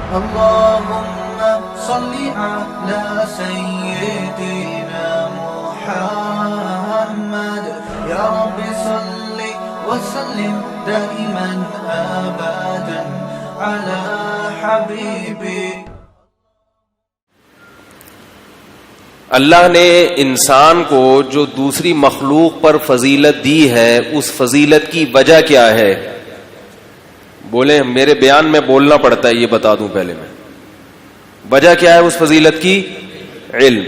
اللهم صل على سيدنا محمد يا رب صل وسلم دائما ابدا على حبيبي. اللہ نے انسان کو جو دوسری مخلوق پر فضیلت دی ہے اس فضیلت کی وجہ کیا ہے؟ بولے میرے بیان میں بولنا پڑتا ہے، یہ بتا دوں پہلے میں. وجہ کیا ہے اس فضیلت کی؟ علم.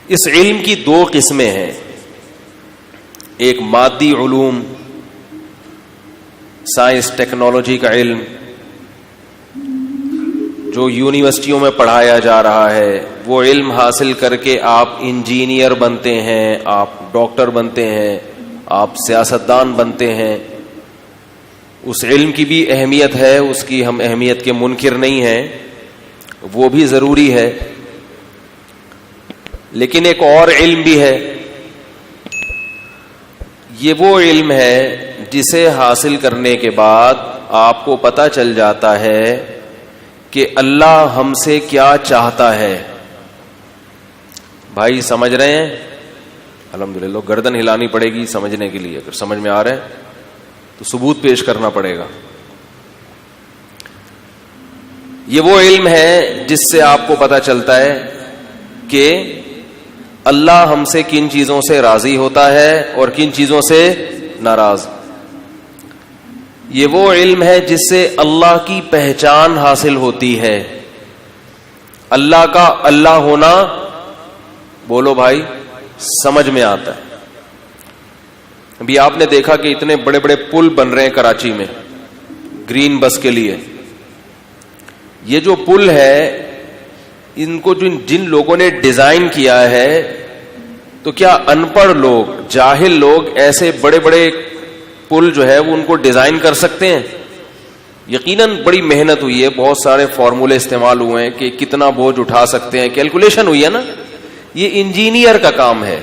اس علم کی دو قسمیں ہیں، ایک مادی علوم، سائنس ٹیکنالوجی کا علم جو یونیورسٹیوں میں پڑھایا جا رہا ہے، وہ علم حاصل کر کے آپ انجینئر بنتے ہیں، آپ ڈاکٹر بنتے ہیں، آپ سیاستدان بنتے ہیں. اس علم کی بھی اہمیت ہے، اس کی ہم اہمیت کے منکر نہیں ہیں، وہ بھی ضروری ہے. لیکن ایک اور علم بھی ہے، یہ وہ علم ہے جسے حاصل کرنے کے بعد آپ کو پتہ چل جاتا ہے کہ اللہ ہم سے کیا چاہتا ہے. بھائی سمجھ رہے ہیں؟ الحمدللہ. گردن ہلانی پڑے گی سمجھنے کے لیے. اگر سمجھ میں آ رہا ہے تو ثبوت پیش کرنا پڑے گا. یہ وہ علم ہے جس سے آپ کو پتہ چلتا ہے کہ اللہ ہم سے کن چیزوں سے راضی ہوتا ہے اور کن چیزوں سے ناراض. یہ وہ علم ہے جس سے اللہ کی پہچان حاصل ہوتی ہے. اللہ کا اللہ ہونا، بولو بھائی، سمجھ میں آتا ہے. ابھی آپ نے دیکھا کہ اتنے بڑے بڑے پل بن رہے ہیں کراچی میں گرین بس کے لیے. یہ جو پل ہے ان کو جن لوگوں نے ڈیزائن کیا ہے، تو کیا ان پڑھ لوگ، جاہل لوگ ایسے بڑے بڑے پل جو ہے وہ ان کو ڈیزائن کر سکتے ہیں؟ یقیناً بڑی محنت ہوئی ہے، بہت سارے فارمولے استعمال ہوئے ہیں کہ کتنا بوجھ اٹھا سکتے ہیں، کیلکولیشن ہوئی ہے نا. یہ انجینئر کا کام ہے.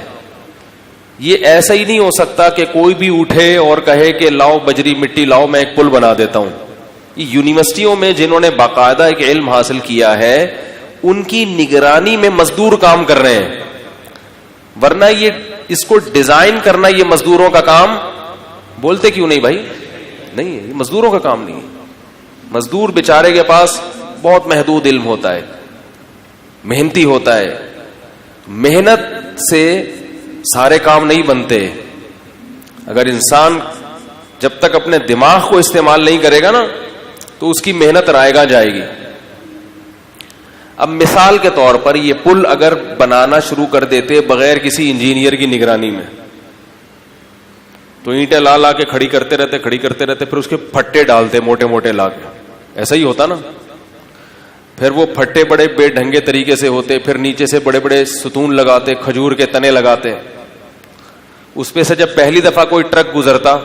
یہ ایسا ہی نہیں ہو سکتا کہ کوئی بھی اٹھے اور کہے کہ لاؤ بجری مٹی لاؤ میں ایک پل بنا دیتا ہوں. یہ یونیورسٹیوں میں جنہوں نے باقاعدہ ایک علم حاصل کیا ہے ان کی نگرانی میں مزدور کام کر رہے ہیں، ورنہ یہ اس کو ڈیزائن کرنا یہ مزدوروں کا کام. بولتے کیوں نہیں بھائی؟ نہیں ہے، یہ مزدوروں کا کام نہیں ہے. مزدور بیچارے کے پاس بہت محدود علم ہوتا ہے، محنتی ہوتا ہے. محنت سے سارے کام نہیں بنتے. اگر انسان جب تک اپنے دماغ کو استعمال نہیں کرے گا نا تو اس کی محنت رائے گاں جائے گی. اب مثال کے طور پر یہ پل اگر بنانا شروع کر دیتے بغیر کسی انجینئر کی نگرانی میں، تو اینٹیں لا لا کے کھڑی کرتے رہتے پھر اس کے پھٹے ڈالتے موٹے موٹے لا کے. ایسا ہی ہوتا نا. پھر وہ پھٹے بڑے بے ڈھنگے طریقے سے ہوتے، پھر نیچے سے بڑے بڑے ستون لگاتے، کھجور کے تنے لگاتے. اس پہ سے جب پہلی دفعہ کوئی ٹرک گزرتا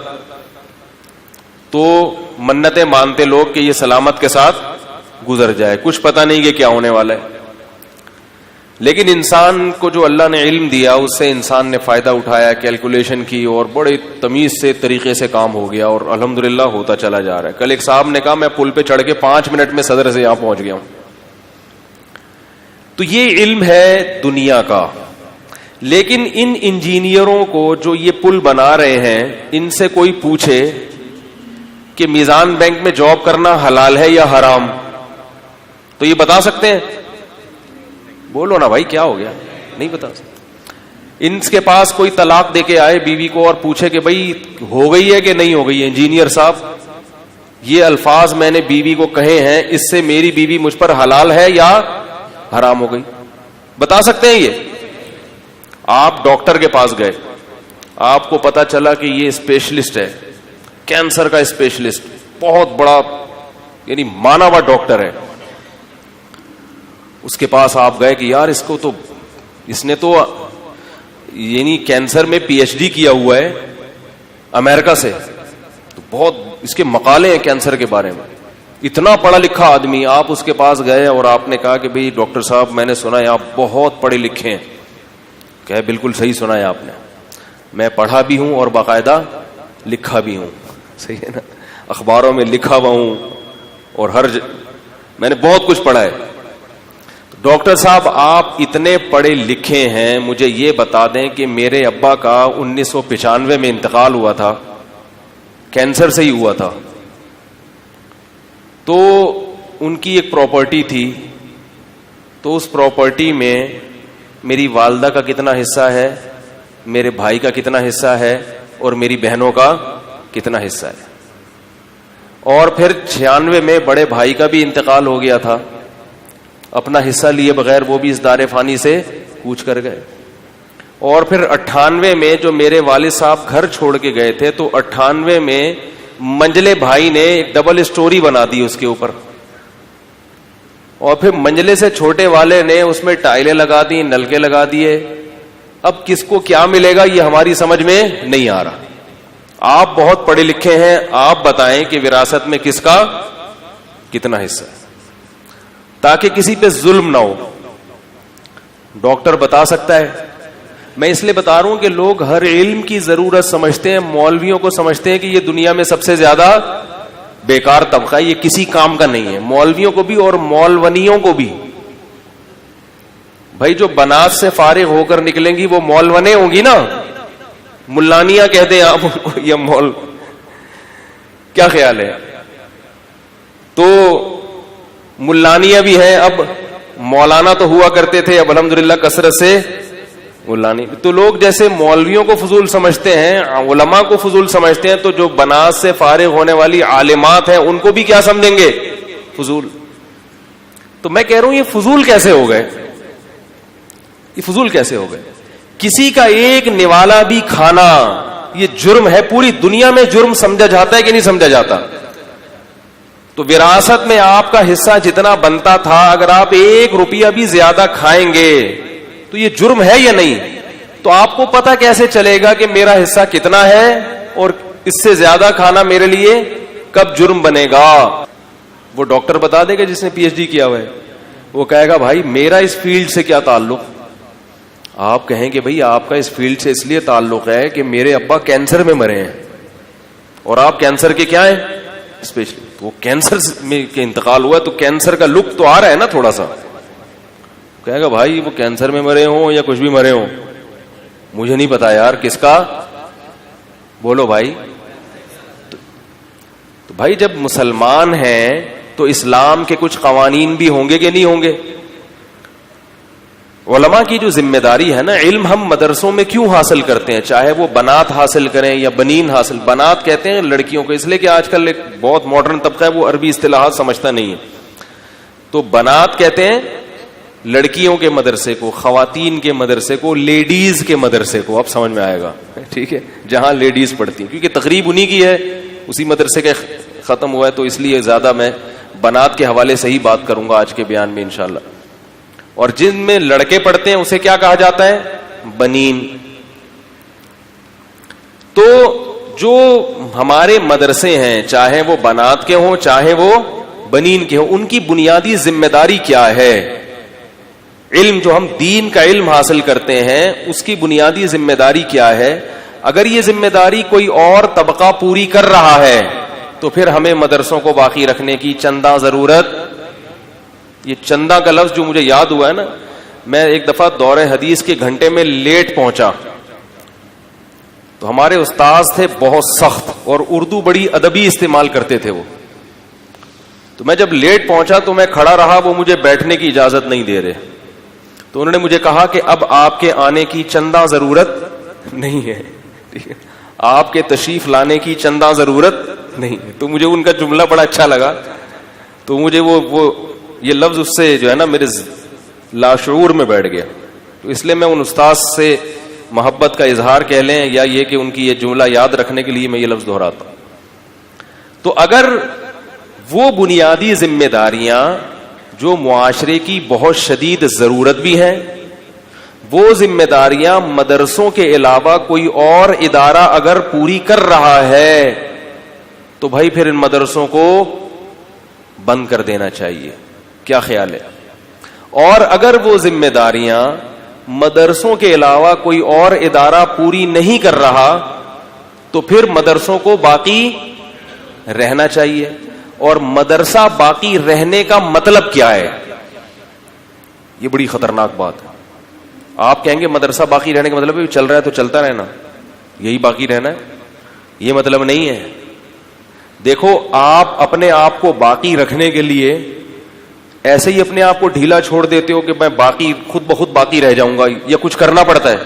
تو منتیں مانتے لوگ کہ یہ سلامت کے ساتھ گزر جائے، کچھ پتہ نہیں کہ کیا ہونے والا ہے. لیکن انسان کو جو اللہ نے علم دیا اس سے انسان نے فائدہ اٹھایا، کیلکولیشن کی اور بڑے تمیز سے طریقے سے کام ہو گیا اور الحمدللہ ہوتا چلا جا رہا ہے. کل ایک صاحب نے کہا میں پل پہ چڑھ کے 5 منٹ میں صدر سے یہاں پہنچ گیا ہوں. تو یہ علم ہے دنیا کا. لیکن ان انجینئروں کو جو یہ پل بنا رہے ہیں ان سے کوئی پوچھے کہ میزان بینک میں جاب کرنا حلال ہے یا حرام، تو یہ بتا سکتے ہیں؟ بولو نا بھائی، کیا ہو گیا؟ نہیں بتا سکتے. ان کے پاس کوئی طلاق دے کے آئے بیوی کو اور پوچھے کہ بھائی ہو گئی ہے کہ نہیں ہو گئی ہے، انجینئر صاحب یہ الفاظ میں نے بیوی کو کہے ہیں، اس سے میری بیوی مجھ پر حلال ہے یا حرام ہو گئی؟ بتا سکتے ہیں یہ؟ آپ ڈاکٹر کے پاس گئے، آپ کو پتا چلا کہ یہ اسپیشلسٹ ہے، کینسر کا اسپیشلسٹ، بہت بڑا یعنی مانا ہوا ڈاکٹر ہے. اس کے پاس آپ گئے کہ یار اس نے تو یعنی کینسر میں پی ایچ ڈی کیا ہوا ہے امریکہ سے، تو بہت اس کے مقالے ہیں کینسر کے بارے میں، اتنا پڑھا لکھا آدمی. آپ اس کے پاس گئے اور آپ نے کہا کہ بھئی ڈاکٹر صاحب میں نے سنا ہے آپ بہت پڑھے لکھے ہیں. کہ بالکل صحیح سنا ہے آپ نے، میں پڑھا بھی ہوں اور باقاعدہ لکھا بھی ہوں. صحیح ہے نا؟ اخباروں میں لکھا ہوا ہوں اور میں نے بہت کچھ پڑھا ہے. ڈاکٹر صاحب آپ اتنے پڑھے لکھے ہیں, مجھے یہ بتا دیں کہ میرے ابا کا 1995 میں انتقال ہوا تھا, کینسر سے ہی ہوا تھا. تو ان کی ایک پراپرٹی تھی, تو اس پراپرٹی میں میری والدہ کا کتنا حصہ ہے, میرے بھائی کا کتنا حصہ ہے, اور میری بہنوں کا کتنا حصہ ہے. اور پھر 96 میں بڑے بھائی کا بھی انتقال ہو گیا تھا, اپنا حصہ لیے بغیر وہ بھی اس دار فانی سے کوچ کر گئے. اور پھر 98 میں جو میرے والد صاحب گھر چھوڑ کے گئے تھے, تو 98 میں منجلے بھائی نے ایک ڈبل اسٹوری بنا دی اس کے اوپر, اور پھر منجلے سے چھوٹے والے نے اس میں ٹائلیں لگا دی, نلکے لگا دیے. اب کس کو کیا ملے گا یہ ہماری سمجھ میں نہیں آ رہا. آپ بہت پڑھے لکھے ہیں, آپ بتائیں کہ وراثت میں کس کا کتنا حصہ ہے, تاکہ کسی پہ ظلم نہ ہو. ڈاکٹر بتا سکتا ہے. میں اس لیے بتا رہا ہوں کہ لوگ ہر علم کی ضرورت سمجھتے ہیں, مولویوں کو سمجھتے ہیں کہ یہ دنیا میں سب سے زیادہ بیکار طبقہ ہے, یہ کسی کام کا نہیں ہے. مولویوں کو بھی اور مولونیوں کو بھی. بھائی جو بنات سے فارغ ہو کر نکلیں گی وہ مولونے ہوں گی نا, ملانیاں کہتے ہیں آپ ان کو, یہ مول, کیا خیال ہے؟ تو ملانیاں بھی ہیں, اب مولانا تو ہوا کرتے تھے, اب الحمدللہ کثرت سے ملانی. تو لوگ جیسے مولویوں کو فضول سمجھتے ہیں, علماء کو فضول سمجھتے ہیں, تو جو بنات سے فارغ ہونے والی عالمات ہیں ان کو بھی کیا سمجھیں گے؟ فضول. تو میں کہہ رہا ہوں یہ فضول کیسے ہو گئے, یہ فضول کیسے ہو گئے؟ کسی کا ایک نوالا بھی کھانا یہ جرم ہے. پوری دنیا میں جرم سمجھا جاتا ہے کہ نہیں سمجھا جاتا؟ تو وراثت میں آپ کا حصہ جتنا بنتا تھا, اگر آپ 1 روپیہ بھی زیادہ کھائیں گے تو یہ جرم ہے یا نہیں؟ تو آپ کو پتہ کیسے چلے گا کہ میرا حصہ کتنا ہے اور اس سے زیادہ کھانا میرے لیے کب جرم بنے گا؟ وہ ڈاکٹر بتا دے گا جس نے پی ایچ ڈی کیا ہوا ہے, وہ کہے گا بھائی میرا اس فیلڈ سے کیا تعلق. آپ کہیں گے بھائی آپ کا اس فیلڈ سے اس لیے تعلق ہے کہ میرے ابا کینسر میں مرے ہیں اور آپ کینسر کے کیا ہیں اسپیشلی. وہ کینسر میں کے انتقال ہوا ہے تو کینسر کا لک تو آ رہا ہے نا تھوڑا سا. کہے گا بھائی وہ کینسر میں مرے ہوں یا کچھ بھی مرے ہوں, مجھے نہیں پتا یار کس کا, بولو بھائی. تو بھائی جب مسلمان ہیں تو اسلام کے کچھ قوانین بھی ہوں گے کہ نہیں ہوں گے؟ علماء کی جو ذمہ داری ہے نا, علم ہم مدرسوں میں کیوں حاصل کرتے ہیں, چاہے وہ بنات حاصل کریں یا بنین حاصل. بنات کہتے ہیں لڑکیوں کو, اس لیے کہ آج کل ایک بہت ماڈرن طبقہ ہے وہ عربی اصطلاحات سمجھتا نہیں ہے. تو بنات کہتے ہیں لڑکیوں کے مدرسے کو, خواتین کے مدرسے کو, لیڈیز کے مدرسے کو. اب سمجھ میں آئے گا, ٹھیک ہے, جہاں لیڈیز پڑھتی ہیں, کیونکہ تقریب انہی کی ہے, اسی مدرسے کا ختم ہوا ہے, تو اس لیے زیادہ میں بنات کے حوالے سے ہی بات کروں گا آج کے بیان میں انشاءاللہ. اور جن میں لڑکے پڑھتے ہیں اسے کیا کہا جاتا ہے؟ بنین. تو جو ہمارے مدرسے ہیں, چاہے وہ بنات کے ہوں چاہے وہ بنین کے ہوں, ان کی بنیادی ذمہ داری کیا ہے؟ علم جو ہم دین کا علم حاصل کرتے ہیں اس کی بنیادی ذمہ داری کیا ہے؟ اگر یہ ذمہ داری کوئی اور طبقہ پوری کر رہا ہے تو پھر ہمیں مدرسوں کو باقی رکھنے کی چندہ ضرورت. یہ چندہ کا لفظ جو مجھے یاد ہوا ہے نا, میں ایک دفعہ دور حدیث کے گھنٹے میں لیٹ پہنچا, تو ہمارے استاذ تھے بہت سخت اور اردو بڑی ادبی استعمال کرتے تھے وہ. تو میں جب لیٹ پہنچا تو میں کھڑا رہا, وہ مجھے بیٹھنے کی اجازت نہیں دے رہے. تو انہوں نے مجھے کہا کہ اب آپ کے آنے کی چندہ ضرورت نہیں ہے, ٹھیک ہے, آپ کے تشریف لانے کی چندہ ضرورت نہیں ہے. تو مجھے ان کا جملہ بڑا اچھا لگا, تو مجھے وہ یہ لفظ اس سے جو ہے نا میرے لاشعور میں بیٹھ گیا. تو اس لیے میں ان استاذ سے محبت کا اظہار کہہ لیں یا یہ کہ ان کی یہ جملہ یاد رکھنے کے لیے میں یہ لفظ دہراتا ہوں. تو اگر وہ بنیادی ذمہ داریاں جو معاشرے کی بہت شدید ضرورت بھی ہیں, وہ ذمہ داریاں مدرسوں کے علاوہ کوئی اور ادارہ اگر پوری کر رہا ہے تو بھائی پھر ان مدرسوں کو بند کر دینا چاہیے. کیا خیال ہے؟ اور اگر وہ ذمہ داریاں مدرسوں کے علاوہ کوئی اور ادارہ پوری نہیں کر رہا تو پھر مدرسوں کو باقی رہنا چاہیے, اور مدرسہ باقی رہنے کا مطلب کیا ہے. یہ بڑی خطرناک بات ہے. آپ کہیں گے مدرسہ باقی رہنے کا مطلب ہے چل رہا ہے تو چلتا رہنا, یہی باقی رہنا ہے, یہ مطلب نہیں ہے. دیکھو, آپ اپنے آپ کو باقی رکھنے کے لیے ایسے ہی اپنے آپ کو ڈھیلا چھوڑ دیتے ہو کہ میں باقی خود بخود باقی رہ جاؤں گا, یا کچھ کرنا پڑتا ہے؟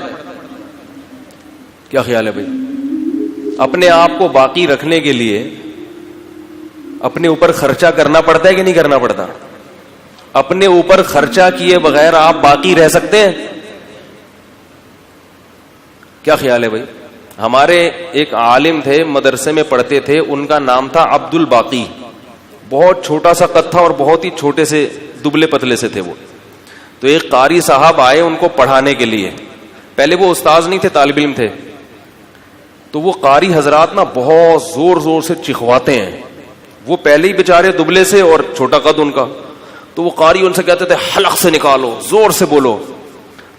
کیا خیال ہے بھائی؟ اپنے آپ کو باقی رکھنے کے لیے اپنے اوپر خرچہ کرنا پڑتا ہے کہ نہیں کرنا پڑتا؟ اپنے اوپر خرچہ کیے بغیر آپ باقی رہ سکتے ہیں؟ کیا خیال ہے بھائی؟ ہمارے ایک عالم تھے, مدرسے میں پڑھتے تھے, ان کا نام تھا عبد الباقی. بہت چھوٹا سا قد تھا اور بہت ہی چھوٹے سے دبلے پتلے سے تھے وہ. تو ایک قاری صاحب آئے ان کو پڑھانے کے لیے. پہلے وہ استاذ نہیں تھے, طالب علم تھے. تو وہ قاری حضرات نا بہت زور زور سے چکھواتے ہیں. وہ پہلے ہی بیچارے دبلے سے اور چھوٹا قد ان کا. تو وہ قاری ان سے کہتے تھے حلق سے نکالو, زور سے بولو.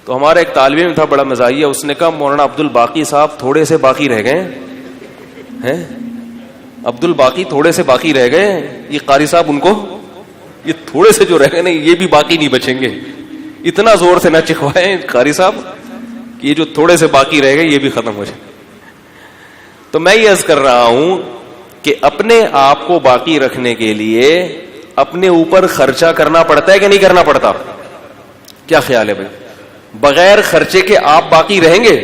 تو ہمارا ایک طالب علم تھا بڑا مزاحیہ, اس نے کہا مولانا عبد الباقی صاحب تھوڑے سے باقی رہ گئے ہیں. عبد الباقی تھوڑے سے باقی رہ گئے, یہ قاری صاحب ان کو یہ تھوڑے سے جو رہ گئے نا یہ بھی باقی نہیں بچیں گے. اتنا زور سے نہ چکھوائیں قاری صاحب کہ یہ جو تھوڑے سے باقی رہ گئے یہ بھی ختم ہو جائے. تو میں یہ عرض کر رہا ہوں کہ اپنے آپ کو باقی رکھنے کے لیے اپنے اوپر خرچہ کرنا پڑتا ہے کہ نہیں کرنا پڑتا؟ کیا خیال ہے بھائی؟ بغیر خرچے کے آپ باقی رہیں گے؟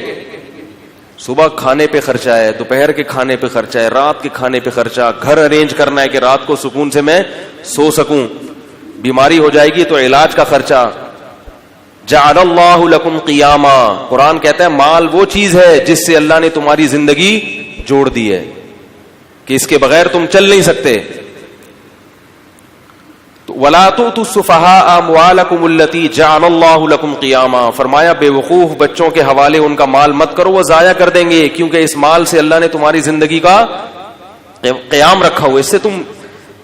صبح کھانے پہ خرچہ ہے, دوپہر کے کھانے پہ خرچہ ہے, رات کے کھانے پہ خرچہ, گھر ارینج کرنا ہے کہ رات کو سکون سے میں سو سکوں, بیماری ہو جائے گی تو علاج کا خرچہ. جعل اللہ لکم قیاما, قرآن کہتا ہے مال وہ چیز ہے جس سے اللہ نے تمہاری زندگی جوڑ دی ہے کہ اس کے بغیر تم چل نہیں سکتے. وَلَا تُؤْتُوا السُّفَهَاءَ أَمْوَالَكُمُ الَّتِي جَعَلَ اللَّهُ لَكُمْ قِيَامًا, فرمایا بے وقوف بچوں کے حوالے ان کا مال مت کرو, وہ ضائع کر دیں گے, کیونکہ اس مال سے اللہ نے تمہاری زندگی کا قیام رکھا ہوا, اس سے تم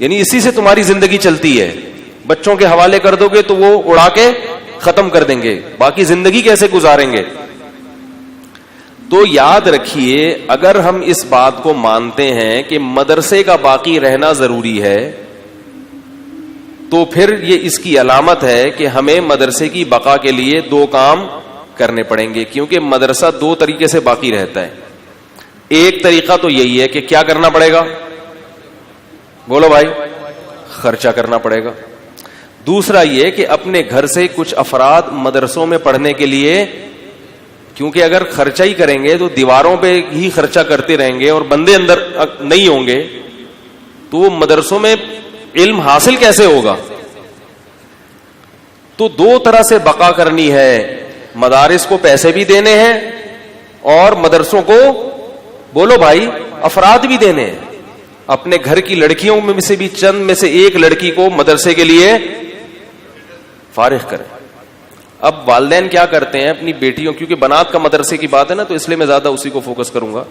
یعنی اسی سے تمہاری زندگی چلتی ہے. بچوں کے حوالے کر دو گے تو وہ اڑا کے ختم کر دیں گے, باقی زندگی کیسے گزاریں گے؟ تو یاد رکھیے, اگر ہم اس بات کو مانتے ہیں کہ مدرسے کا باقی رہنا ضروری ہے تو پھر یہ اس کی علامت ہے کہ ہمیں مدرسے کی بقا کے لیے دو کام کرنے پڑیں گے, کیونکہ مدرسہ دو طریقے سے باقی رہتا ہے. ایک طریقہ تو یہی ہے کہ کیا کرنا پڑے گا؟ بولو بھائی, خرچہ کرنا پڑے گا. دوسرا یہ کہ اپنے گھر سے کچھ افراد مدرسوں میں پڑھنے کے لیے, کیونکہ اگر خرچہ ہی کریں گے تو دیواروں پہ ہی خرچہ کرتے رہیں گے اور بندے اندر نہیں ہوں گے تو وہ مدرسوں میں علم حاصل کیسے ہوگا؟ تو دو طرح سے بقا کرنی ہے, مدارس کو پیسے بھی دینے ہیں اور مدرسوں کو بولو بھائی افراد بھی دینے ہیں. اپنے گھر کی لڑکیوں میں سے بھی چند میں سے ایک لڑکی کو مدرسے کے لیے فارغ کریں. اب والدین کیا کرتے ہیں اپنی بیٹیوں, کیونکہ بنات کا مدرسے کی بات ہے نا تو اس لیے میں زیادہ اسی کو فوکس کروں گا.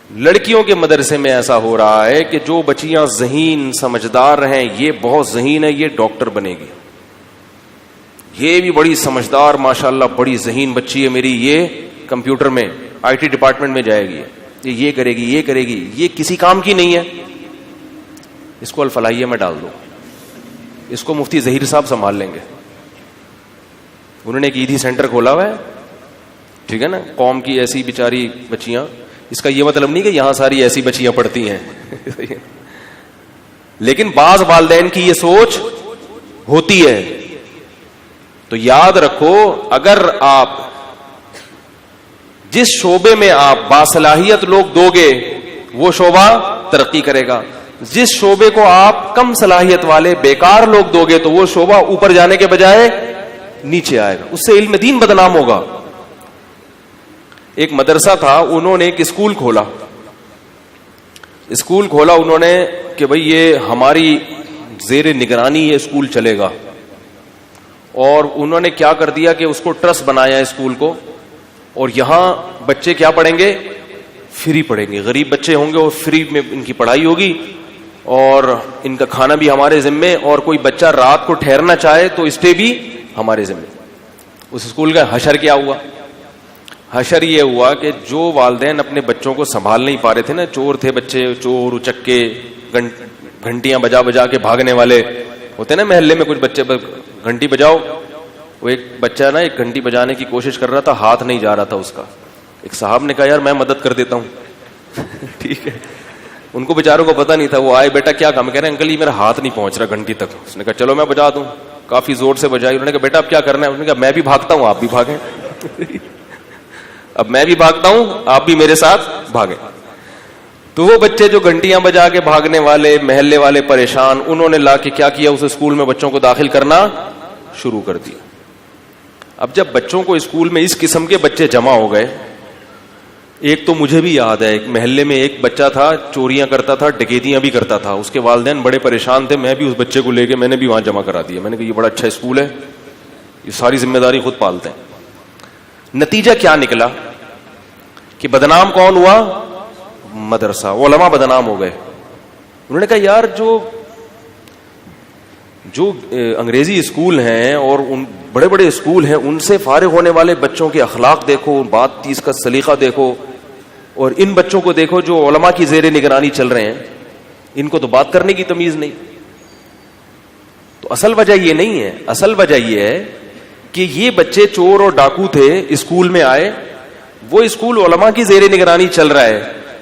لڑکیوں کے مدرسے میں ایسا ہو رہا ہے کہ جو بچیاں ذہین سمجھدار ہیں, یہ بہت ذہین ہے, یہ ڈاکٹر بنے گی, یہ بھی بڑی سمجھدار ماشاءاللہ بڑی ذہین بچی ہے میری, یہ کمپیوٹر میں آئی ٹی ڈپارٹمنٹ میں جائے گی, یہ کرے گی, یہ کرے گی, یہ کسی کام کی نہیں ہے, اس کو الفلاحیہ میں ڈال دو, اس کو مفتی ظہیر صاحب سنبھال لیں گے. انہوں نے ایک عیدی سینٹر کھولا ہوا ہے, ٹھیک ہے نا, قوم کی ایسی بیچاری بچیاں. اس کا یہ مطلب نہیں کہ یہاں ساری ایسی بچیاں پڑھتی ہیں لیکن بعض والدین کی یہ سوچ ہوتی ہے. تو یاد رکھو, اگر آپ جس شعبے میں آپ باصلاحیت لوگ دو گے وہ شعبہ ترقی کرے گا, جس شعبے کو آپ کم صلاحیت والے بیکار لوگ دو گے تو وہ شعبہ اوپر جانے کے بجائے نیچے آئے گا, اس سے علم دین بدنام ہوگا. ایک مدرسہ تھا, انہوں نے ایک اسکول کھولا انہوں نے کہ بھئی یہ ہماری زیر نگرانی یہ اسکول چلے گا, اور انہوں نے کیا کر دیا کہ اس کو ٹرسٹ بنایا اسکول کو, اور یہاں بچے کیا پڑھیں گے؟ فری پڑھیں گے, غریب بچے ہوں گے اور فری میں ان کی پڑھائی ہوگی اور ان کا کھانا بھی ہمارے ذمے, اور کوئی بچہ رات کو ٹھہرنا چاہے تو اسٹے بھی ہمارے ذمے. اس اسکول کا حشر کیا ہوا؟ حشر یہ ہوا کہ جو والدین اپنے بچوں کو سنبھال نہیں پا رہے تھے نا, چور تھے بچے, چور اچکے, گھنٹیاں بجا بجا کے بھاگنے والے ہوتے نا محلے میں، کچھ بچے گھنٹی بجاؤ. وہ ایک بچہ نا ایک گھنٹی بجانے کی کوشش کر رہا تھا، ہاتھ نہیں جا رہا تھا اس کا. ایک صاحب نے کہا یار میں مدد کر دیتا ہوں. ٹھیک ہے، ان کو بیچاروں کو پتا نہیں تھا. وہ آئے، بیٹا کیا کام؟ کہہ رہے ہیں انکل یہ میرا ہاتھ نہیں پہنچ رہا گھنٹی تک. اس نے کہا چلو میں بجا دوں. کافی زور سے بجائی. انہوں نے کہا بیٹا اب کیا کرنا ہے؟ انہوں نے کہا میں بھی بھاگتا ہوں آپ بھی بھاگیں. اب میں بھی بھاگتا ہوں آپ بھی میرے ساتھ بھاگیں. تو وہ بچے جو گھنٹیاں بجا کے بھاگنے والے، محلے والے پریشان، انہوں نے لا کے کیا کیا، اس اسکول میں بچوں کو داخل کرنا شروع کر دیا. اب جب بچوں کو اسکول میں اس قسم کے بچے جمع ہو گئے، ایک تو مجھے بھی یاد ہے ایک محلے میں ایک بچہ تھا، چوریاں کرتا تھا، ڈکیتیاں بھی کرتا تھا. اس کے والدین بڑے پریشان تھے. میں بھی اس بچے کو لے کے میں نے بھی وہاں جمع کرا دیا. میں نے کہا یہ بڑا اچھا اسکول ہے، یہ ساری ذمہ داری خود پالتے ہیں. نتیجہ کیا نکلا کہ بدنام کون ہوا؟ مدرسہ. علماء بدنام ہو گئے. انہوں نے کہا یار جو انگریزی اسکول ہیں اور ان بڑے بڑے اسکول ہیں، ان سے فارغ ہونے والے بچوں کے اخلاق دیکھو، بات چیز کا سلیقہ دیکھو، اور ان بچوں کو دیکھو جو علماء کی زیر نگرانی چل رہے ہیں، ان کو تو بات کرنے کی تمیز نہیں. تو اصل وجہ یہ نہیں ہے، اصل وجہ یہ ہے کہ یہ بچے چور اور ڈاکو تھے، اسکول میں آئے، وہ اسکول علماء کی زیر نگرانی چل رہا ہے.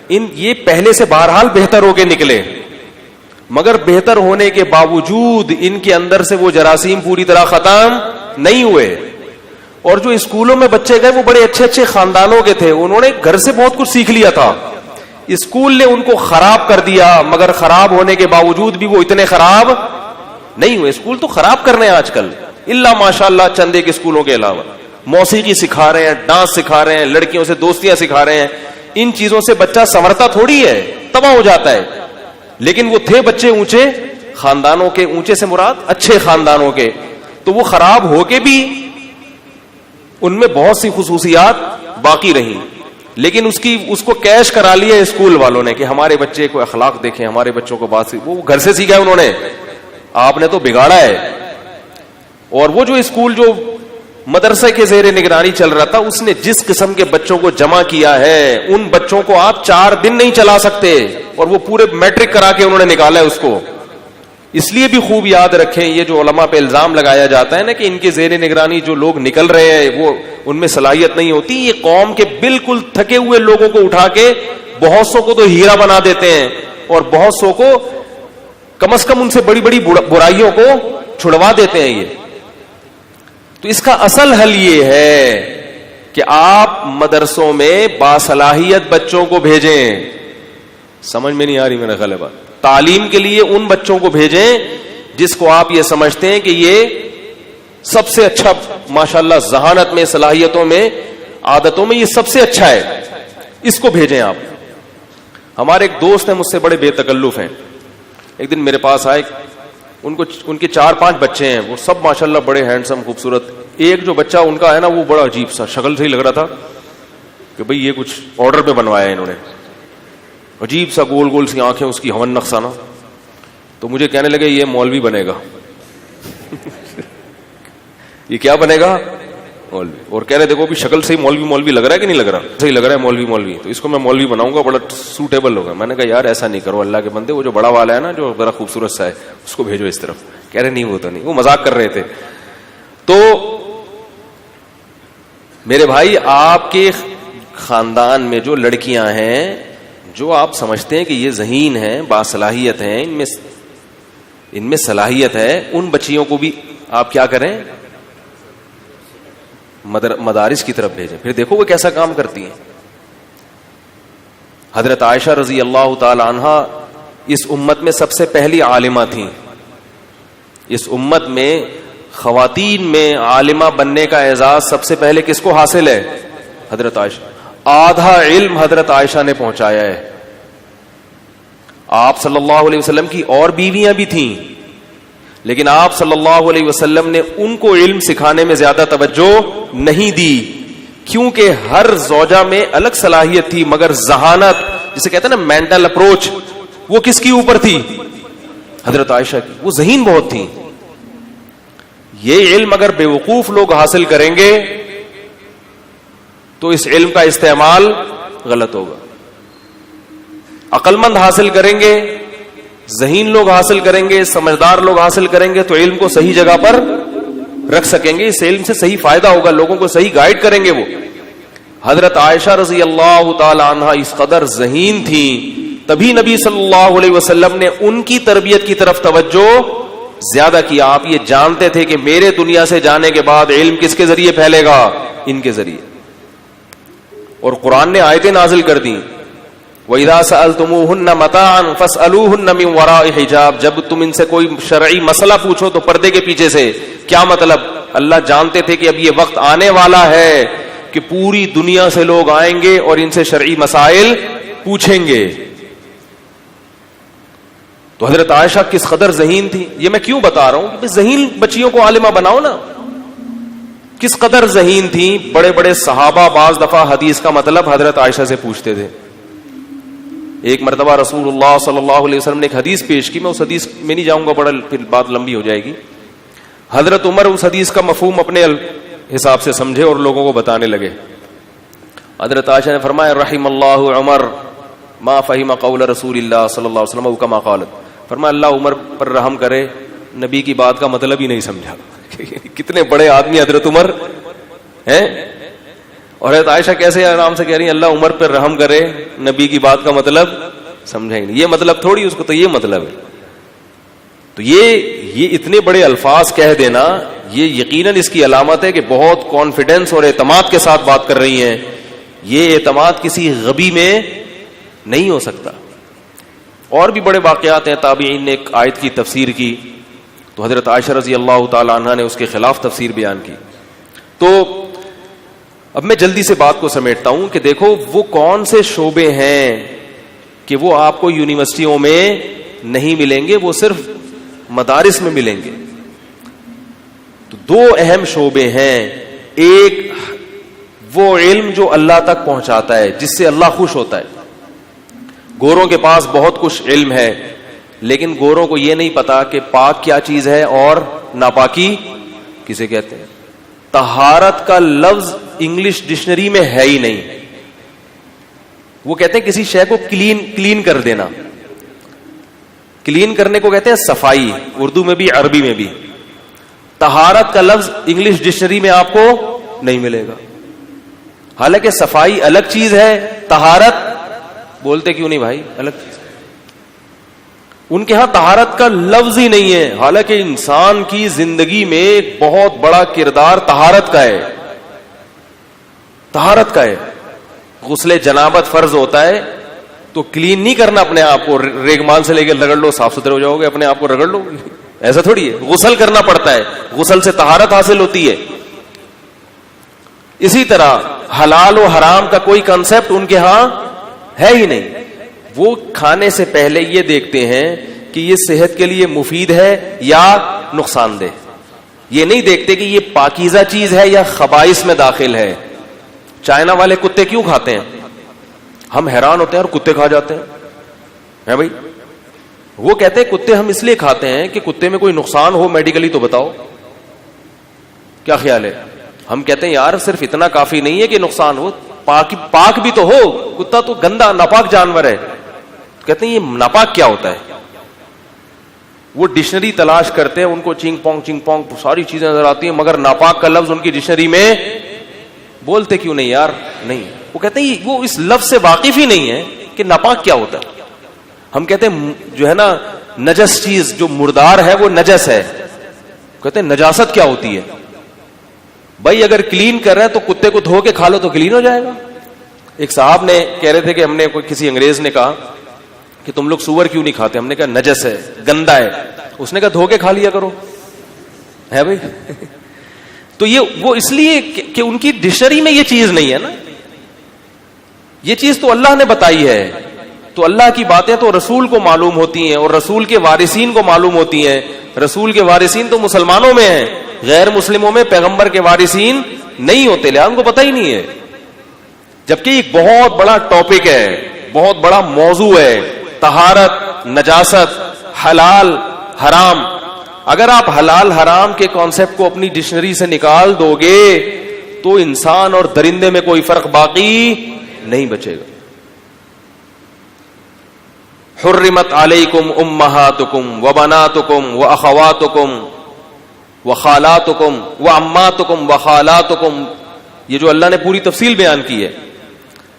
یہ پہلے سے بہرحال بہتر ہو کے نکلے، مگر بہتر ہونے کے باوجود ان کے اندر سے وہ جراثیم پوری طرح ختم نہیں ہوئے. اور جو اسکولوں میں بچے گئے وہ بڑے اچھے اچھے خاندانوں کے تھے، انہوں نے گھر سے بہت کچھ سیکھ لیا تھا. اسکول نے ان کو خراب کر دیا، مگر خراب ہونے کے باوجود بھی وہ اتنے خراب نہیں ہوئے. اسکول تو خراب کرنے ہیں آج کل، اللہ ماشاء اللہ چند ایک اسکولوں کے علاوہ. موسیقی سکھا رہے ہیں، ڈانس سکھا رہے ہیں، لڑکیوں سے دوستیاں سکھا رہے ہیں. ان چیزوں سے بچہ سنورتا تھوڑی ہے، تباہ ہو جاتا ہے. لیکن وہ تھے بچے اونچے خاندانوں کے، اونچے سے مراد اچھے خاندانوں کے، تو وہ خراب ہو کے بھی ان میں بہت سی خصوصیات باقی رہیں. لیکن اس کو کیش کرا لیا اسکول والوں نے کہ ہمارے بچے کو اخلاق دیکھیں، ہمارے بچوں کو بات وہ گھر سے سیکھا ہے انہوں نے، آپ نے تو بگاڑا ہے. اور وہ جو اسکول جو مدرسے کے زیر نگرانی چل رہا تھا، اس نے جس قسم کے بچوں کو جمع کیا ہے، ان بچوں کو آپ 4 دن نہیں چلا سکتے. اور وہ پورے میٹرک کرا کے انہوں نے نکالا ہے اس کو. اس لیے بھی خوب یاد رکھیں، یہ جو علماء پہ الزام لگایا جاتا ہے نا کہ ان کے زیر نگرانی جو لوگ نکل رہے ہیں وہ ان میں صلاحیت نہیں ہوتی، یہ قوم کے بالکل تھکے ہوئے لوگوں کو اٹھا کے بہت سو کو تو ہیرا بنا دیتے ہیں، اور بہت سو کو کم از کم ان سے بڑی بڑی برائیوں کو چھڑوا دیتے ہیں. یہ تو اس کا اصل حل یہ ہے کہ آپ مدرسوں میں باصلاحیت بچوں کو بھیجیں. سمجھ میں نہیں آ رہی میرا خیال ہے بات. تعلیم کے لیے ان بچوں کو بھیجیں جس کو آپ یہ سمجھتے ہیں کہ یہ سب سے اچھا، ماشاءاللہ ذہانت میں، صلاحیتوں میں، عادتوں میں یہ سب سے اچھا ہے، اس کو بھیجیں آپ. ہمارے ایک دوست ہیں مجھ سے بڑے بے تکلف ہیں، ایک دن میرے پاس آئے، ان کے 4-5 بچے ہیں، وہ سب ماشاءاللہ بڑے ہینڈسم خوبصورت. ایک جو بچہ ان کا ہے نا وہ بڑا عجیب سا، شکل سے ہی لگ رہا تھا کہ بھئی یہ کچھ آرڈر پہ بنوایا ہے انہوں نے. عجیب سا گول گول سی آنکھیں اس کی، ہون نقصانہ. تو مجھے کہنے لگے یہ مولوی بنے گا. یہ کیا بنے گا؟ مولوی. اور کہہ رہے دیکھو بھی شکل سے ہی مولوی لگ رہا ہے کہ نہیں لگ رہا؟ صحیح لگ رہا ہے مولوی، تو اس کو میں مولوی بناؤں گا، بڑا سوٹیبل ہوگا. میں نے کہا یار ایسا نہیں کرو اللہ کے بندے، وہ جو بڑا والا ہے نا جو بڑا خوبصورت سا ہے اس کو بھیجو اس طرف. کہہ رہے نہیں وہ تو نہیں، وہ مذاق کر رہے تھے. تو میرے بھائی آپ کے خاندان میں جو لڑکیاں ہیں جو آپ سمجھتے ہیں کہ یہ ذہین ہیں، باصلاحیت ہیں، ان میں صلاحیت ہے، ان بچیوں کو بھی آپ کیا کریں؟ مدارس کی طرف بھیجیں. پھر دیکھو وہ کیسا کام کرتی ہیں. حضرت عائشہ رضی اللہ تعالی عنہا اس امت میں سب سے پہلی عالمہ تھیں. اس امت میں خواتین میں عالمہ بننے کا اعزاز سب سے پہلے کس کو حاصل ہے؟ حضرت عائشہ. آدھا علم حضرت عائشہ نے پہنچایا ہے. آپ صلی اللہ علیہ وسلم کی اور بیویاں بھی تھیں، لیکن آپ صلی اللہ علیہ وسلم نے ان کو علم سکھانے میں زیادہ توجہ نہیں دی، کیونکہ ہر زوجہ میں الگ صلاحیت تھی، مگر ذہانت جسے کہتے ہیں نا مینٹل اپروچ، وہ کس کی اوپر تھی؟ حضرت عائشہ کی. وہ ذہین بہت تھی. یہ علم اگر بیوقوف لوگ حاصل کریں گے تو اس علم کا استعمال غلط ہوگا. عقل مند حاصل کریں گے ذہین لوگ حاصل کریں گے, سمجھدار لوگ حاصل کریں گے تو علم کو صحیح جگہ پر رکھ سکیں گے, اس علم سے صحیح فائدہ ہوگا, لوگوں کو صحیح گائیڈ کریں گے وہ. حضرت عائشہ رضی اللہ تعالی عنہا اس قدر ذہین تھیں, تبھی نبی صلی اللہ علیہ وسلم نے ان کی تربیت کی طرف توجہ زیادہ کیا. آپ یہ جانتے تھے کہ میرے دنیا سے جانے کے بعد علم کس کے ذریعے پھیلے گا؟ ان کے ذریعے. اور قرآن نے آیتیں نازل کر دیں, وَإِذَا سَأَلْتُمُوهُنَّ مَتَاعًا فَاسْأَلُوهُنَّ مِنْ وَرَاءِ حِجَابٍ, جب تم ان سے کوئی شرعی مسئلہ پوچھو تو پردے کے پیچھے سے. کیا مطلب؟ اللہ جانتے تھے کہ اب یہ وقت آنے والا ہے کہ پوری دنیا سے لوگ آئیں گے اور ان سے شرعی مسائل پوچھیں گے. تو حضرت عائشہ کس قدر ذہین تھی, یہ میں کیوں بتا رہا ہوں کہ ذہین بچیوں کو عالمہ بناؤ نا. کس قدر ذہین تھیں. بڑے بڑے صحابہ بعض دفعہ حدیث کا مطلب حضرت عائشہ سے پوچھتے تھے. ایک مرتبہ رسول اللہ صلی اللہ علیہ وسلم نے ایک حدیث پیش کی, میں اس حدیث میں نہیں جاؤں گا, بڑا پھر بات لمبی ہو جائے گی. حضرت عمر اس حدیث کا مفہوم اپنے حساب سے سمجھے اور لوگوں کو بتانے لگے. حضرت عائشہ نے فرمایا رحم اللہ عمر ما فہم قول رسول اللہ صلی اللہ علیہ وسلم کما قالت. فرمایا اللہ عمر پر رحم کرے, نبی کی بات کا مطلب ہی نہیں سمجھا. کتنے بڑے آدمی حضرت عمر ہیں, اور حضرت عائشہ کیسے آرام سے کہہ رہی ہیں اللہ عمر پر رحم کرے, نبی کی بات کا مطلب سمجھا ہی نہیں. یہ مطلب تھوڑی, اس کو تو یہ مطلب ہے. تو یہ اتنے بڑے الفاظ کہہ دینا, یہ یقیناً اس کی علامت ہے کہ بہت کانفیڈنس اور اعتماد کے ساتھ بات کر رہی ہیں. یہ اعتماد کسی غبی میں نہیں ہو سکتا. اور بھی بڑے واقعات ہیں. تابعین نے ایک آیت کی تفسیر کی تو حضرت عائشہ رضی اللہ تعالی عنہا نے اس کے خلاف تفسیر بیان کی. تو اب میں جلدی سے بات کو سمیٹتا ہوں کہ دیکھو وہ کون سے شعبے ہیں کہ وہ آپ کو یونیورسٹیوں میں نہیں ملیں گے, وہ صرف مدارس میں ملیں گے. تو دو اہم شعبے ہیں. ایک وہ علم جو اللہ تک پہنچاتا ہے, جس سے اللہ خوش ہوتا ہے. گوروں کے پاس بہت کچھ علم ہے, لیکن گوروں کو یہ نہیں پتا کہ پاک کیا چیز ہے اور ناپاکی کسے کہتے ہیں. طہارت کا لفظ انگلش ڈکشنری میں ہے ہی نہیں. وہ کہتے ہیں کسی شے کو کلین کر دینا. کلین کرنے کو کہتے ہیں صفائی, اردو میں بھی عربی میں بھی. طہارت کا لفظ انگلش ڈکشنری میں آپ کو نہیں ملے گا. حالانکہ صفائی الگ چیز ہے, طہارت بولتے کیوں نہیں بھائی الگ چیز. ان کے ہاں طہارت کا لفظ ہی نہیں ہے, حالانکہ انسان کی زندگی میں ایک بہت بڑا کردار طہارت کا ہے. طہارت کا ہے. غسل جنابت فرض ہوتا ہے تو کلین نہیں کرنا اپنے آپ کو, ریگمال سے لے کے رگڑ لو صاف ستھرے ہو جاؤ گے, اپنے آپ کو رگڑ لو, ایسا تھوڑی ہے. غسل کرنا پڑتا ہے, غسل سے طہارت حاصل ہوتی ہے. اسی طرح حلال و حرام کا کوئی کنسپٹ ان کے ہاں ہے ہی نہیں. وہ کھانے سے پہلے یہ دیکھتے ہیں کہ یہ صحت کے لیے مفید ہے یا نقصان دہ. یہ نہیں دیکھتے کہ یہ پاکیزہ چیز ہے یا خبائث میں داخل ہے. چائنا والے کتے کیوں کھاتے ہیں؟ ہم حیران ہوتے ہیں اور کتے کھا جاتے ہیں بھائی. وہ کہتے ہیں کتے ہم اس لیے کھاتے ہیں کہ کتے میں کوئی نقصان ہو میڈیکلی تو بتاؤ, کیا خیال ہے؟ ہم کہتے ہیں یار صرف اتنا کافی نہیں ہے کہ نقصان ہو, پاک بھی تو ہو. کتا تو گندا ناپاک جانور ہے. کہتے ہیں یہ ناپاک کیا ہوتا ہے؟ وہ ڈکشنری تلاش کرتے ہیں, ان کو چنگ پونگ ساری چیزیں نظر آتی ہیں, مگر ناپاک کا لفظ ان کی ڈکشنری میں بولتے کیوں نہیں یار؟ نہیں. وہ کہتے ہیں وہ اس لفظ سے واقف ہی نہیں ہے کہ ناپاک کیا ہوتا ہے. ہم کہتے ہیں جو ہے نا نجس چیز جو مردار ہے وہ نجس ہے. کہتے ہیں نجاست کیا ہوتی ہے؟ بھائی اگر کلین کر رہے ہیں تو کتے کو دھو کے کھا لو تو کلین ہو جائے گا. ایک صاحب نے کہہ رہے تھے کہ ہم نے کسی انگریز نے کہا کہ تم لوگ سور کیوں نہیں کھاتے؟ ہم نے کہا نجس ہے, گندا ہے. اس نے کہا دھو کے کھا لیا کرو, ہے بھائی. تو یہ وہ اس لیے کہ ان کی ڈکشنری میں یہ چیز نہیں ہے نا. یہ چیز تو اللہ نے بتائی ہے, تو اللہ کی باتیں تو رسول کو معلوم ہوتی ہیں اور رسول کے وارثین کو معلوم ہوتی ہیں. رسول کے وارثین تو مسلمانوں میں ہیں, غیر مسلموں میں پیغمبر کے وارثین نہیں ہوتے, لہذا ان کو پتہ ہی نہیں ہے. جبکہ ایک بہت بڑا ٹاپک ہے, بہت بڑا موضوع ہے, طہارت, نجاست, حلال حرام. اگر آپ حلال حرام کے کانسیپٹ کو اپنی ڈکشنری سے نکال دو گے تو انسان اور درندے میں کوئی فرق باقی نہیں بچے گا. حرمت علیکم امہاتکم وبناتکم واخواتکم وخالاتکم وعماتکم وخالاتکم. یہ جو اللہ نے پوری تفصیل بیان کی ہے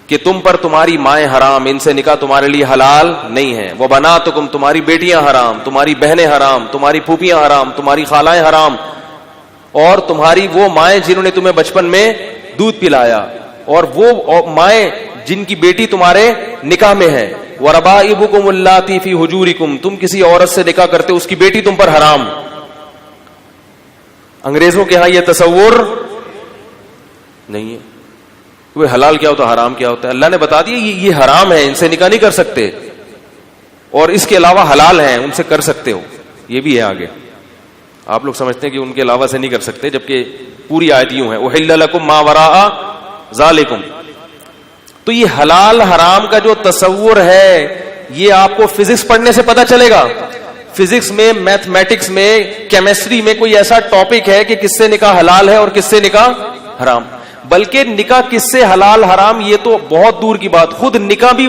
کہ تم پر تمہاری مائیں حرام, ان سے نکاح تمہارے لیے حلال نہیں ہے. وبناتکم, تمہاری بیٹیاں حرام, تمہاری بہنیں حرام, تمہاری پھوپھیاں حرام, تمہاری خالائیں حرام, اور تمہاری وہ مائیں جنہوں نے تمہیں بچپن میں دودھ پلایا, اور وہ مائیں جن کی بیٹی تمہارے نکاح میں ہے. وربائبکم اللاتی فی حجورکم, تم کسی عورت سے نکاح کرتے اس کی بیٹی تم پر حرام. انگریزوں کے ہاں یہ تصور نہیں ہے کہ حلال کیا ہوتا ہے حرام کیا ہوتا ہے. اللہ نے بتا دیا یہ حرام ہے, ان سے نکاح نہیں کر سکتے, اور اس کے علاوہ حلال ہیں, ان سے کر سکتے ہو. یہ بھی ہے آگے. آپ لوگ سمجھتے ہیں کہ ان کے علاوہ سے نہیں کر سکتے, جبکہ پوری آیت یوں ہے احل لکم ما وراء ذالکم. تو یہ حلال حرام کا جو تصور ہے یہ آپ کو فزکس پڑھنے سے پتہ چلے گا. فزکس میں, میتھمیٹکس میں, کیمسٹری میں کوئی ایسا ٹاپک ہے کہ کس سے نکاح حلال ہے اور کس سے نکاح حرام. بلکہ نکاح کس سے حلال حرام یہ تو بہت دور کی بات, خود نکاح بھی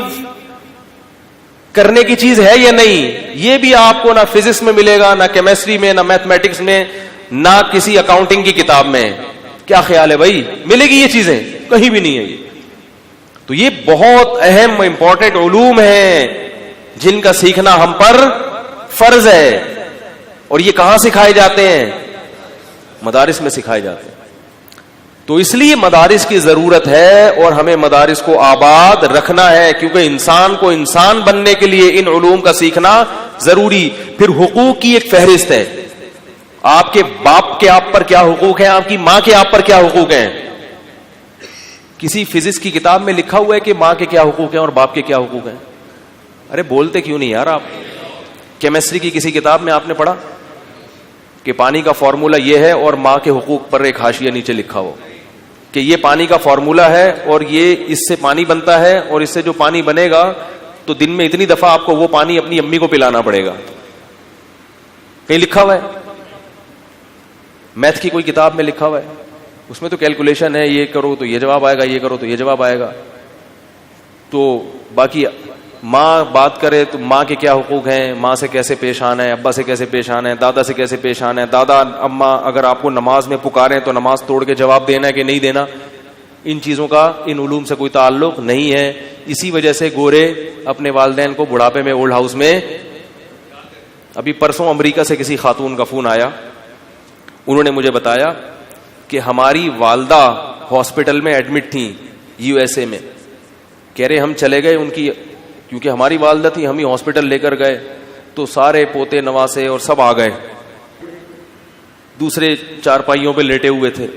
کرنے کی چیز ہے یا نہیں یہ بھی آپ کو نہ فزکس میں ملے گا, نہ کیمسٹری میں, نہ میتھمیٹکس میں, نہ کسی اکاؤنٹنگ کی کتاب میں. کیا خیال ہے بھائی, ملے گی یہ چیزیں؟ کہیں بھی نہیں ہے. تو یہ بہت اہم امپورٹنٹ علوم ہیں جن کا سیکھنا ہم پر فرض ہے. اور یہ کہاں سکھائے جاتے ہیں؟ مدارس میں سکھائے جاتے ہیں. تو اس لیے مدارس کی ضرورت ہے, اور ہمیں مدارس کو آباد رکھنا ہے, کیونکہ انسان کو انسان بننے کے لیے ان علوم کا سیکھنا ضروری. پھر حقوق کی ایک فہرست ہے. آپ کے باپ کے آپ پر کیا حقوق ہیں, آپ کی ماں کے آپ پر کیا حقوق ہیں. کسی فزکس کی کتاب میں لکھا ہوا ہے کہ ماں کے کیا حقوق ہیں اور باپ کے کیا حقوق ہیں؟ ارے بولتے کیوں نہیں یار آپ. کیمسٹری کی کسی کتاب میں آپ نے پڑھا کہ پانی کا فارمولا یہ ہے, اور ماں کے حقوق پر ایک حاشیہ نیچے لکھا ہو کہ یہ پانی کا فارمولا ہے, اور یہ اس سے پانی بنتا ہے, اور اس سے جو پانی بنے گا تو دن میں اتنی دفعہ آپ کو وہ پانی اپنی امی کو پلانا پڑے گا. کہیں لکھا ہوا ہے؟ میتھ کی کوئی کتاب میں لکھا ہوا ہے؟ اس میں تو کیلکولیشن ہے, یہ کرو تو یہ جواب آئے گا, یہ کرو تو یہ جواب آئے گا. تو باقی ماں بات کرے تو ماں کے کیا حقوق ہیں, ماں سے کیسے پیش آنا ہے, ابا سے کیسے پیش آنا ہے, دادا سے کیسے پیش آنا ہے, دادا اماں اگر آپ کو نماز میں پکاریں تو نماز توڑ کے جواب دینا ہے کہ نہیں دینا. ان چیزوں کا ان علوم سے کوئی تعلق نہیں ہے. اسی وجہ سے گورے اپنے والدین کو بڑھاپے میں اولڈ ہاؤس میں. ابھی پرسوں امریکہ سے کسی خاتون کا فون آیا, انہوں نے مجھے بتایا کہ ہماری والدہ ہاسپٹل میں ایڈمٹ تھیں یو ایس اے میں. کہہ رہے ہم چلے گئے ان کی, کیونکہ ہماری والدہ تھی, ہم ہی ہاسپٹل لے کر گئے تو سارے پوتے نواسے اور سب آ گئے, دوسرے چارپائیوں پہ لیٹے ہوئے تھے,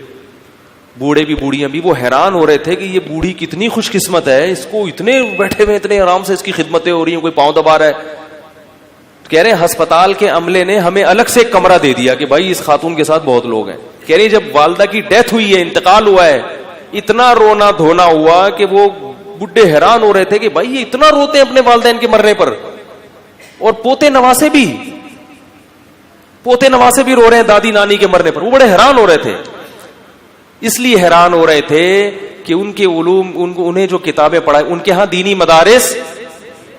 بوڑھے بھی بوڑھیاں بھی. وہ حیران ہو رہے تھے کہ یہ بوڑھی کتنی خوش قسمت ہے, اس کو اتنے بیٹھے ہوئے اتنے آرام سے اس کی خدمتیں ہو رہی ہیں, کوئی پاؤں دبا رہا ہے. کہہ رہے ہسپتال کے عملے نے ہمیں الگ سے ایک کمرہ دے دیا کہ بھائی اس خاتون کے ساتھ بہت لوگ ہیں. کہہ رہی جب والدہ کی ڈیتھ ہوئی ہے, انتقال ہوا ہے, اتنا رونا دھونا ہوا کہ وہ بڈھے حیران ہو رہے تھے کہ بھائی یہ اتنا روتے ہیں اپنے والدین کے مرنے پر, اور پوتے نواسے بھی رو رہے ہیں دادی نانی کے مرنے پر. وہ بڑے حیران ہو رہے تھے. اس لیے حیران ہو رہے تھے کہ ان کے علوم, انہیں جو کتابیں پڑھائیں ان کے ہاں دینی مدارس,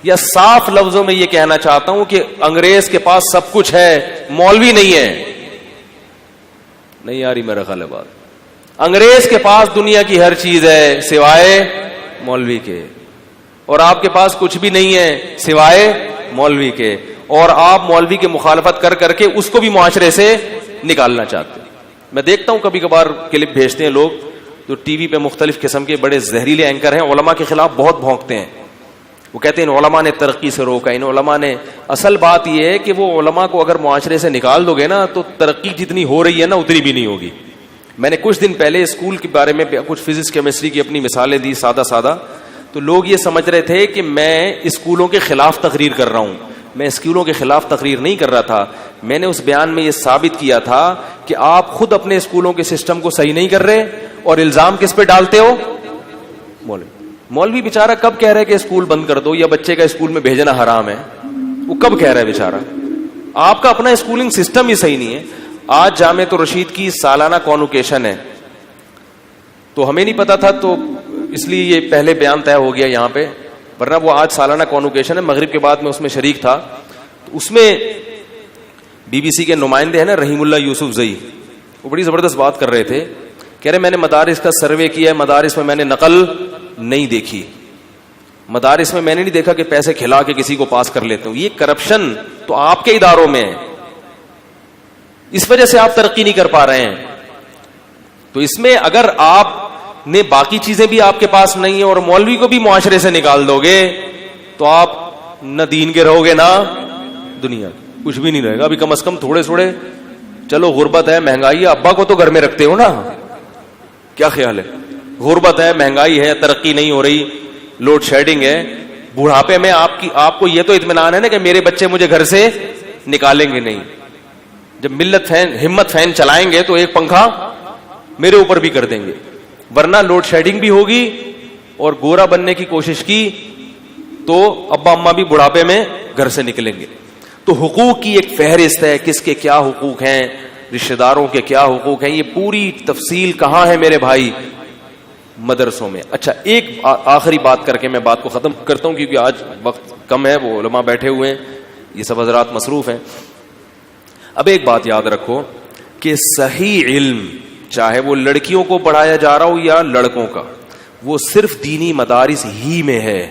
یا صاف لفظوں میں یہ کہنا چاہتا ہوں کہ انگریز کے پاس سب کچھ ہے, مولوی نہیں ہے. نہیں آ رہی میرا خیال ہے بات. انگریز کے پاس دنیا کی ہر چیز ہے سوائے مولوی کے, اور آپ کے پاس کچھ بھی نہیں ہے سوائے مولوی کے, اور آپ مولوی کی مخالفت کر کر کے اس کو بھی معاشرے سے نکالنا چاہتے ہیں. میں دیکھتا ہوں کبھی کبھار کلپ بھیجتے ہیں لوگ جو ٹی وی پہ مختلف قسم کے بڑے زہریلے اینکر ہیں, علماء کے خلاف بہت بھونکتے ہیں. وہ کہتے ہیں ان علماء نے ترقی سے روکا, ان علماء نے. اصل بات یہ ہے کہ وہ علماء کو اگر معاشرے سے نکال دو گے نا تو ترقی جتنی ہو رہی ہے نا اتنی بھی نہیں ہوگی. میں نے کچھ دن پہلے اسکول کے بارے میں کچھ فزکس کیمسٹری کی اپنی مثالیں دی سادہ, تو لوگ یہ سمجھ رہے تھے کہ میں اسکولوں کے خلاف تقریر کر رہا ہوں. میں اسکولوں کے خلاف تقریر نہیں کر رہا تھا. میں نے اس بیان میں یہ ثابت کیا تھا کہ آپ خود اپنے اسکولوں کے سسٹم کو صحیح نہیں کر رہے, اور الزام کس پہ ڈالتے ہو؟ مولوی بیچارہ کب کہہ رہے کہ اسکول بند کر دو یا بچے کا اسکول میں بھیجنا حرام ہے؟ وہ کب کہہ رہا ہے بیچارہ؟ آپ کا اپنا اسکولنگ سسٹم ہی صحیح نہیں ہے. آج جامعۃ الرشید کی سالانہ کانوکیشن ہے, تو ہمیں نہیں پتا تھا, تو اس لیے یہ پہلے بیان طے ہو گیا یہاں پہ ورنہ وہ آج سالانہ کانوکیشن ہے مغرب کے بعد میں اس میں شریک تھا. اس میں بی بی سی کے نمائندے ہیں نا رحیم اللہ یوسف زئی, وہ بڑی زبردست بات کر رہے تھے. کہہ رہے میں نے مدارس کا سروے کیا ہے, مدارس میں میں نے نقل نہیں دیکھی, مدارس میں میں نے نہیں دیکھا کہ پیسے کھلا کے کسی کو پاس کر لیتے ہوں. یہ کرپشن تو آپ کے اداروں میں ہے, اس وجہ سے آپ ترقی نہیں کر پا رہے ہیں. تو اس میں اگر آپ نے باقی چیزیں بھی آپ کے پاس نہیں ہیں اور مولوی کو بھی معاشرے سے نکال دو گے تو آپ نہ دین کے رہو گے نہ دنیا, کچھ بھی نہیں رہے گا. ابھی کم از کم تھوڑے تھوڑے چلو غربت ہے, مہنگائی ہے, ابا کو تو گھر میں رکھتے ہو نا, کیا خیال ہے؟ غربت ہے, مہنگائی ہے, ترقی نہیں ہو رہی, لوڈ شیڈنگ ہے, بڑھاپے میں آپ کو یہ تو اطمینان ہے نا کہ میرے بچے مجھے گھر سے نکالیں گے نہیں. جب ملت ہمت فین چلائیں گے تو ایک پنکھا میرے اوپر بھی کر دیں گے, ورنہ لوڈ شیڈنگ بھی ہوگی اور گورا بننے کی کوشش کی تو ابا اما بھی بڑھاپے میں گھر سے نکلیں گے. تو حقوق کی ایک فہرست ہے, کس کے کیا حقوق ہیں, رشتہ داروں کے کیا حقوق ہیں, یہ پوری تفصیل کہاں ہے میرے بھائی؟ مدرسوں میں. اچھا ایک آخری بات کر کے میں بات کو ختم کرتا ہوں کیونکہ آج وقت کم ہے, وہ علماء بیٹھے ہوئے ہیں, یہ سب حضرات مصروف ہیں. اب ایک بات یاد رکھو کہ صحیح علم چاہے وہ لڑکیوں کو پڑھایا جا رہا ہو یا لڑکوں کا, وہ صرف دینی مدارس ہی میں ہے.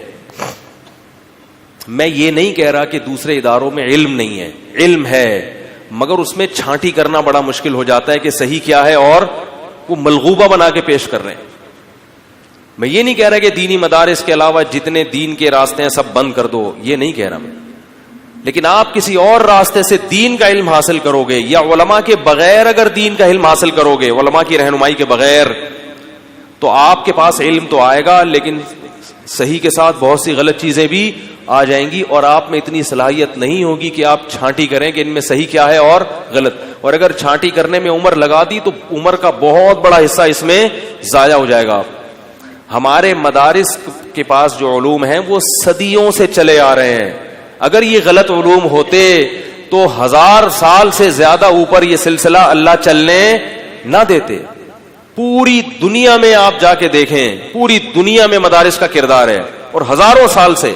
میں یہ نہیں کہہ رہا کہ دوسرے اداروں میں علم نہیں ہے, علم ہے, مگر اس میں چھانٹی کرنا بڑا مشکل ہو جاتا ہے کہ صحیح کیا ہے اور وہ ملغوبہ بنا کے پیش کر رہے ہیں. میں یہ نہیں کہہ رہا کہ دینی مدارس کے علاوہ جتنے دین کے راستے ہیں سب بند کر دو, یہ نہیں کہہ رہا میں, لیکن آپ کسی اور راستے سے دین کا علم حاصل کرو گے یا علماء کے بغیر اگر دین کا علم حاصل کرو گے, علماء کی رہنمائی کے بغیر, تو آپ کے پاس علم تو آئے گا لیکن صحیح کے ساتھ بہت سی غلط چیزیں بھی آ جائیں گی, اور آپ میں اتنی صلاحیت نہیں ہوگی کہ آپ چھانٹی کریں کہ ان میں صحیح کیا ہے اور غلط. اور اگر چھانٹی کرنے میں عمر لگا دی تو عمر کا بہت بڑا حصہ اس میں ضائع ہو جائے گا. ہمارے مدارس کے پاس جو علوم ہیں وہ صدیوں سے چلے آ رہے ہیں. اگر یہ غلط علوم ہوتے تو 1000 سال سے زیادہ اوپر یہ سلسلہ اللہ چلنے نہ دیتے. پوری دنیا میں آپ جا کے دیکھیں, پوری دنیا میں مدارس کا کردار ہے, اور ہزاروں سال سے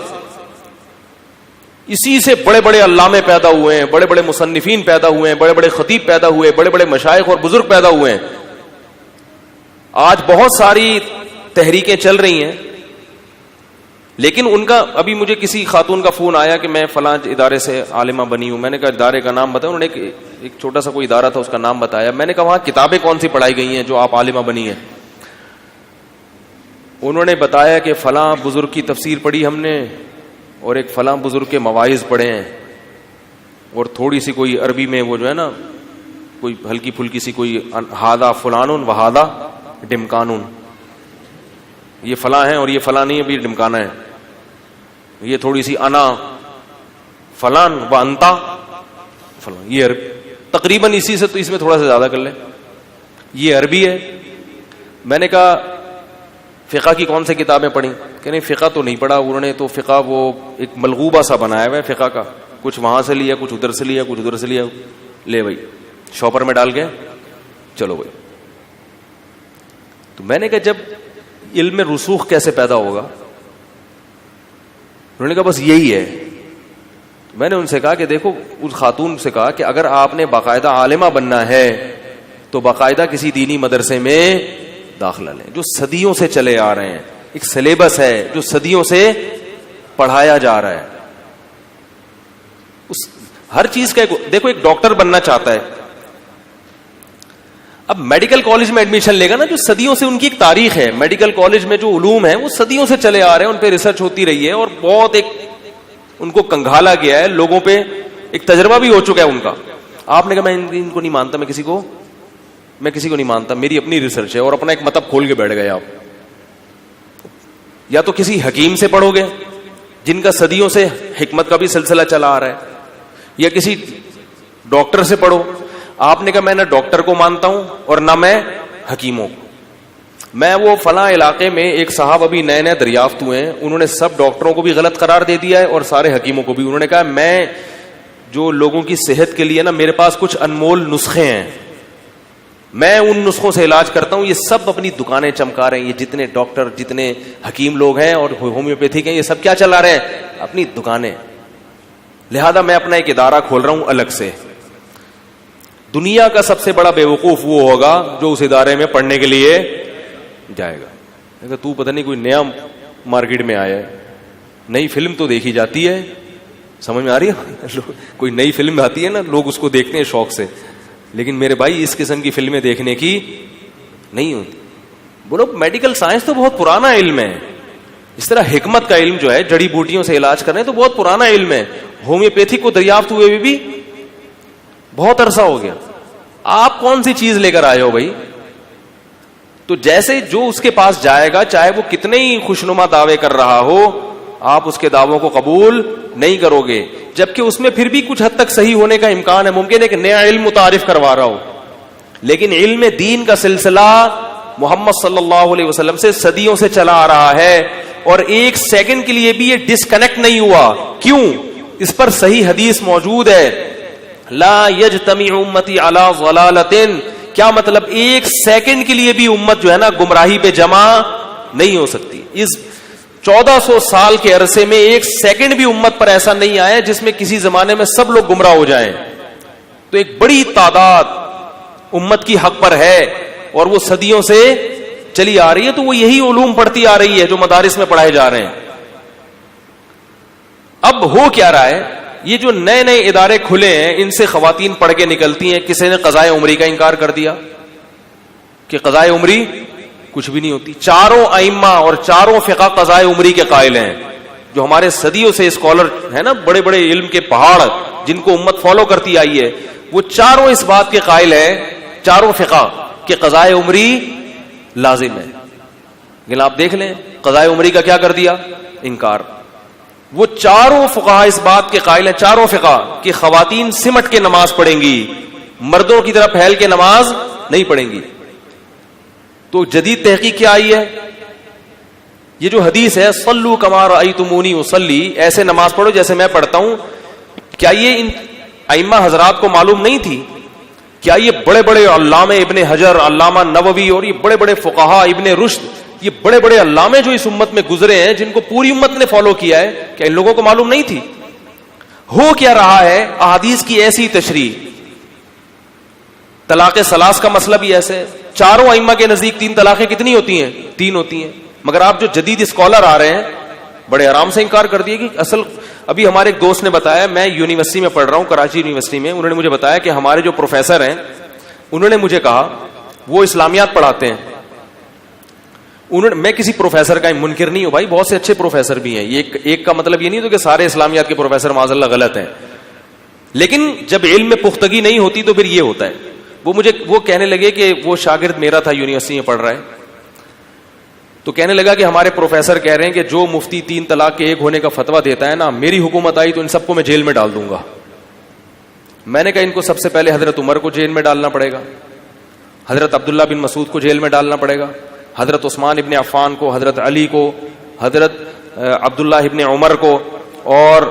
اسی سے بڑے بڑے علامے پیدا ہوئے ہیں, بڑے بڑے مصنفین پیدا ہوئے ہیں, بڑے بڑے خطیب پیدا ہوئے, بڑے بڑے مشائخ اور بزرگ پیدا ہوئے ہیں. آج بہت ساری تحریکیں چل رہی ہیں, لیکن ان کا ابھی مجھے کسی خاتون کا فون آیا کہ میں فلاں ادارے سے عالمہ بنی ہوں. میں نے کہا ادارے کا نام بتایا. انہوں نے ایک چھوٹا سا کوئی ادارہ تھا, اس کا نام بتایا. میں نے کہا وہاں کتابیں کون سی پڑھائی گئی ہیں جو آپ عالمہ بنی ہیں؟ انہوں نے بتایا کہ فلاں بزرگ کی تفسیر پڑھی ہم نے, اور ایک فلاں بزرگ کے مواعظ پڑھے ہیں, اور تھوڑی سی کوئی عربی میں وہ جو ہے نا کوئی ہلکی پھلکی سی کوئی ہادہ فلانون و ہادہ ڈمکانون, یہ فلاں ہیں اور یہ فلاں نہیں, ابھی ڈمکانا ہے. یہ تھوڑی سی انا فلان و انتا فلان, یہ عربی تقریباً اسی سے, تو اس میں تھوڑا سا زیادہ کر لیں, یہ عربی ہے. میں نے کہا فقہ کی کون سی کتابیں پڑھی؟ کہ نہیں فقہ تو نہیں پڑھا انہوں نے, تو فقہ وہ ایک ملغوبہ سا بنایا ہوا ہے فقہ کا, کچھ وہاں سے لیا, کچھ ادھر سے لیا, کچھ ادھر سے لیا, لے بھائی شاپر میں ڈال کے چلو بھائی. تو میں نے کہا جب علم میں رسوخ کیسے پیدا ہوگا؟ انہوں نے کہا بس یہی ہے. میں نے ان سے کہا کہ دیکھو, اس خاتون سے کہا کہ اگر آپ نے باقاعدہ عالمہ بننا ہے تو باقاعدہ کسی دینی مدرسے میں داخلہ لیں جو صدیوں سے چلے آ رہے ہیں, ایک سلیبس ہے جو صدیوں سے پڑھایا جا رہا ہے. اس ہر چیز کا دیکھو, ایک ڈاکٹر بننا چاہتا ہے, اب میڈیکل کالج میں ایڈمیشن لے گا نا, جو صدیوں سے ان کی ایک تاریخ ہے, میڈیکل کالج میں جو علوم ہیں وہ صدیوں سے چلے آ رہے ہیں, ان پہ ریسرچ ہوتی رہی ہے اور بہت ایک ان کو کنگھالا گیا ہے, لوگوں پہ ایک تجربہ بھی ہو چکا ہے ان کا. آپ نے کہا میں ان کو نہیں مانتا, میں کسی کو نہیں مانتا, میری اپنی ریسرچ ہے, اور اپنا ایک مطلب کھول کے بیٹھ گئے آپ. یا تو کسی حکیم سے پڑھو گے جن کا صدیوں سے حکمت کا بھی سلسلہ چلا آ رہا ہے, یا کسی ڈاکٹر سے پڑھو. آپ نے کہا میں نہ ڈاکٹر کو مانتا ہوں اور نہ میں حکیموں کو. میں وہ فلاں علاقے میں ایک صاحب ابھی نئے نئے دریافت ہوئے ہیں, انہوں نے سب ڈاکٹروں کو بھی غلط قرار دے دیا ہے اور سارے حکیموں کو بھی. انہوں نے کہا میں جو لوگوں کی صحت کے لیے نا, میرے پاس کچھ انمول نسخے ہیں, میں ان نسخوں سے علاج کرتا ہوں. یہ سب اپنی دکانیں چمکا رہے ہیں, یہ جتنے ڈاکٹر جتنے حکیم لوگ ہیں اور ہومیوپیتھک ہیں, یہ سب کیا چلا رہے ہیں؟ اپنی دکانیں. لہذا میں اپنا ایک ادارہ کھول رہا ہوں الگ سے. دنیا کا سب سے بڑا بیوقوف وہ ہوگا جو اس ادارے میں پڑھنے کے لیے جائے گا. تو پتہ نہیں کوئی نیا مارکیٹ میں آیا ہے, نئی فلم تو دیکھی جاتی ہے, سمجھ میں آ رہی ہے؟ کوئی نئی فلم آتی ہے نا, لوگ اس کو دیکھتے ہیں شوق سے, لیکن میرے بھائی اس قسم کی فلمیں دیکھنے کی نہیں ہوتی. بولو میڈیکل سائنس تو بہت پرانا علم ہے. اس طرح حکمت کا علم جو ہے, جڑی بوٹیوں سے علاج کرنے, تو بہت پرانا علم ہے. ہومیوپیتھی کو دریافت ہوئے بھی بہت عرصہ ہو گیا. آپ کون سی چیز لے کر آئے ہو بھائی؟ تو جیسے جو اس کے پاس جائے گا, چاہے وہ کتنے ہی خوشنما دعوے کر رہا ہو, آپ اس کے دعووں کو قبول نہیں کرو گے, جبکہ اس میں پھر بھی کچھ حد تک صحیح ہونے کا امکان ہے. ممکن ہے کہ نیا علم متعارف کروا رہا ہو, لیکن علم دین کا سلسلہ محمد صلی اللہ علیہ وسلم سے صدیوں سے چلا آ رہا ہے, اور ایک سیکنڈ کے لیے بھی یہ ڈسکنیکٹ نہیں ہوا. کیوں؟ اس پر صحیح حدیث موجود ہے, لا یجتمع امتی علی ضلالۃ. کیا مطلب؟ ایک سیکنڈ کے لیے بھی امت جو ہے نا گمراہی پہ جمع نہیں ہو سکتی. اس 1400 سال کے عرصے میں ایک سیکنڈ بھی امت پر ایسا نہیں آیا جس میں کسی زمانے میں سب لوگ گمراہ ہو جائیں. تو ایک بڑی تعداد امت کی حق پر ہے, اور وہ صدیوں سے چلی آ رہی ہے. تو وہ یہی علوم پڑھتی آ رہی ہے جو مدارس میں پڑھائے جا رہے ہیں. اب ہو کیا رہا ہے, یہ جو نئے نئے ادارے کھلے ہیں, ان سے خواتین پڑھ کے نکلتی ہیں. کسی نے قضائے عمری کا انکار کر دیا کہ قضائے عمری کچھ بھی نہیں ہوتی. چاروں ائمہ اور چاروں فقہ قضائے عمری کے قائل ہیں, جو ہمارے صدیوں سے اسکالر ہیں نا, بڑے بڑے علم کے پہاڑ جن کو امت فالو کرتی آئی ہے, وہ چاروں اس بات کے قائل ہیں, چاروں فقہ, کہ قضائے عمری لازم ہے. لیکن آپ دیکھ لیں قضائے عمری کا کیا کر دیا؟ انکار. وہ چاروں فقہا اس بات کے قائل ہیں, چاروں فقہ, کہ خواتین سمٹ کے نماز پڑھیں گی, مردوں کی طرح پھیل کے نماز نہیں پڑھیں گی. تو جدید تحقیق کیا آئی ہے؟ یہ جو حدیث ہے صلو کما رأیتمونی اصلی, ایسے نماز پڑھو جیسے میں پڑھتا ہوں, کیا یہ ان ائمہ حضرات کو معلوم نہیں تھی؟ کیا یہ بڑے بڑے علامہ ابن حجر, علامہ نووی, اور یہ بڑے بڑے فقہا, ابن رشد, یہ بڑے بڑے علامے جو اس امت میں گزرے ہیں, جن کو پوری امت نے فالو کیا ہے, کیا ان لوگوں کو معلوم نہیں تھی؟ ہو کیا رہا ہے؟ احادیث کی ایسی تشریح. طلاق ثلاث کا مسئلہ بھی ایسے ہے. چاروں ائمہ کے نزدیک 3 طلاقیں کتنی ہوتی ہیں؟ 3 ہوتی ہیں. مگر آپ جو جدید اسکالر آ رہے ہیں, بڑے آرام سے انکار کر دیے. کہ اصل ابھی ہمارے ایک دوست نے بتایا, میں یونیورسٹی میں پڑھ رہا ہوں, کراچی یونیورسٹی میں, انہوں نے مجھے بتایا کہ ہمارے جو پروفیسر ہیں, انہوں نے مجھے کہا, وہ اسلامیات پڑھاتے ہیں. میں کسی پروفیسر کا منکر نہیں ہوں بھائی, بہت سے اچھے پروفیسر بھی ہیں. یہ ایک کا مطلب یہ نہیں تو کہ سارے اسلامیات کے پروفیسر معاذ اللہ غلط ہیں, لیکن جب علم میں پختگی نہیں ہوتی تو پھر یہ ہوتا ہے. وہ کہنے لگے کہ وہ شاگرد میرا تھا, یونیورسٹی میں پڑھ رہا ہے, تو کہنے لگا کہ ہمارے پروفیسر کہہ رہے ہیں کہ جو مفتی 3 طلاق کے ایک ہونے کا فتویٰ دیتا ہے نا, میری حکومت آئی تو ان سب کو میں جیل میں ڈال دوں گا. میں نے کہا ان کو سب سے پہلے حضرت عمر کو جیل میں ڈالنا پڑے گا, حضرت عبداللہ بن مسعود کو جیل میں ڈالنا پڑے گا, حضرت عثمان ابن عفان کو, حضرت علی کو, حضرت عبداللہ ابن عمر کو, اور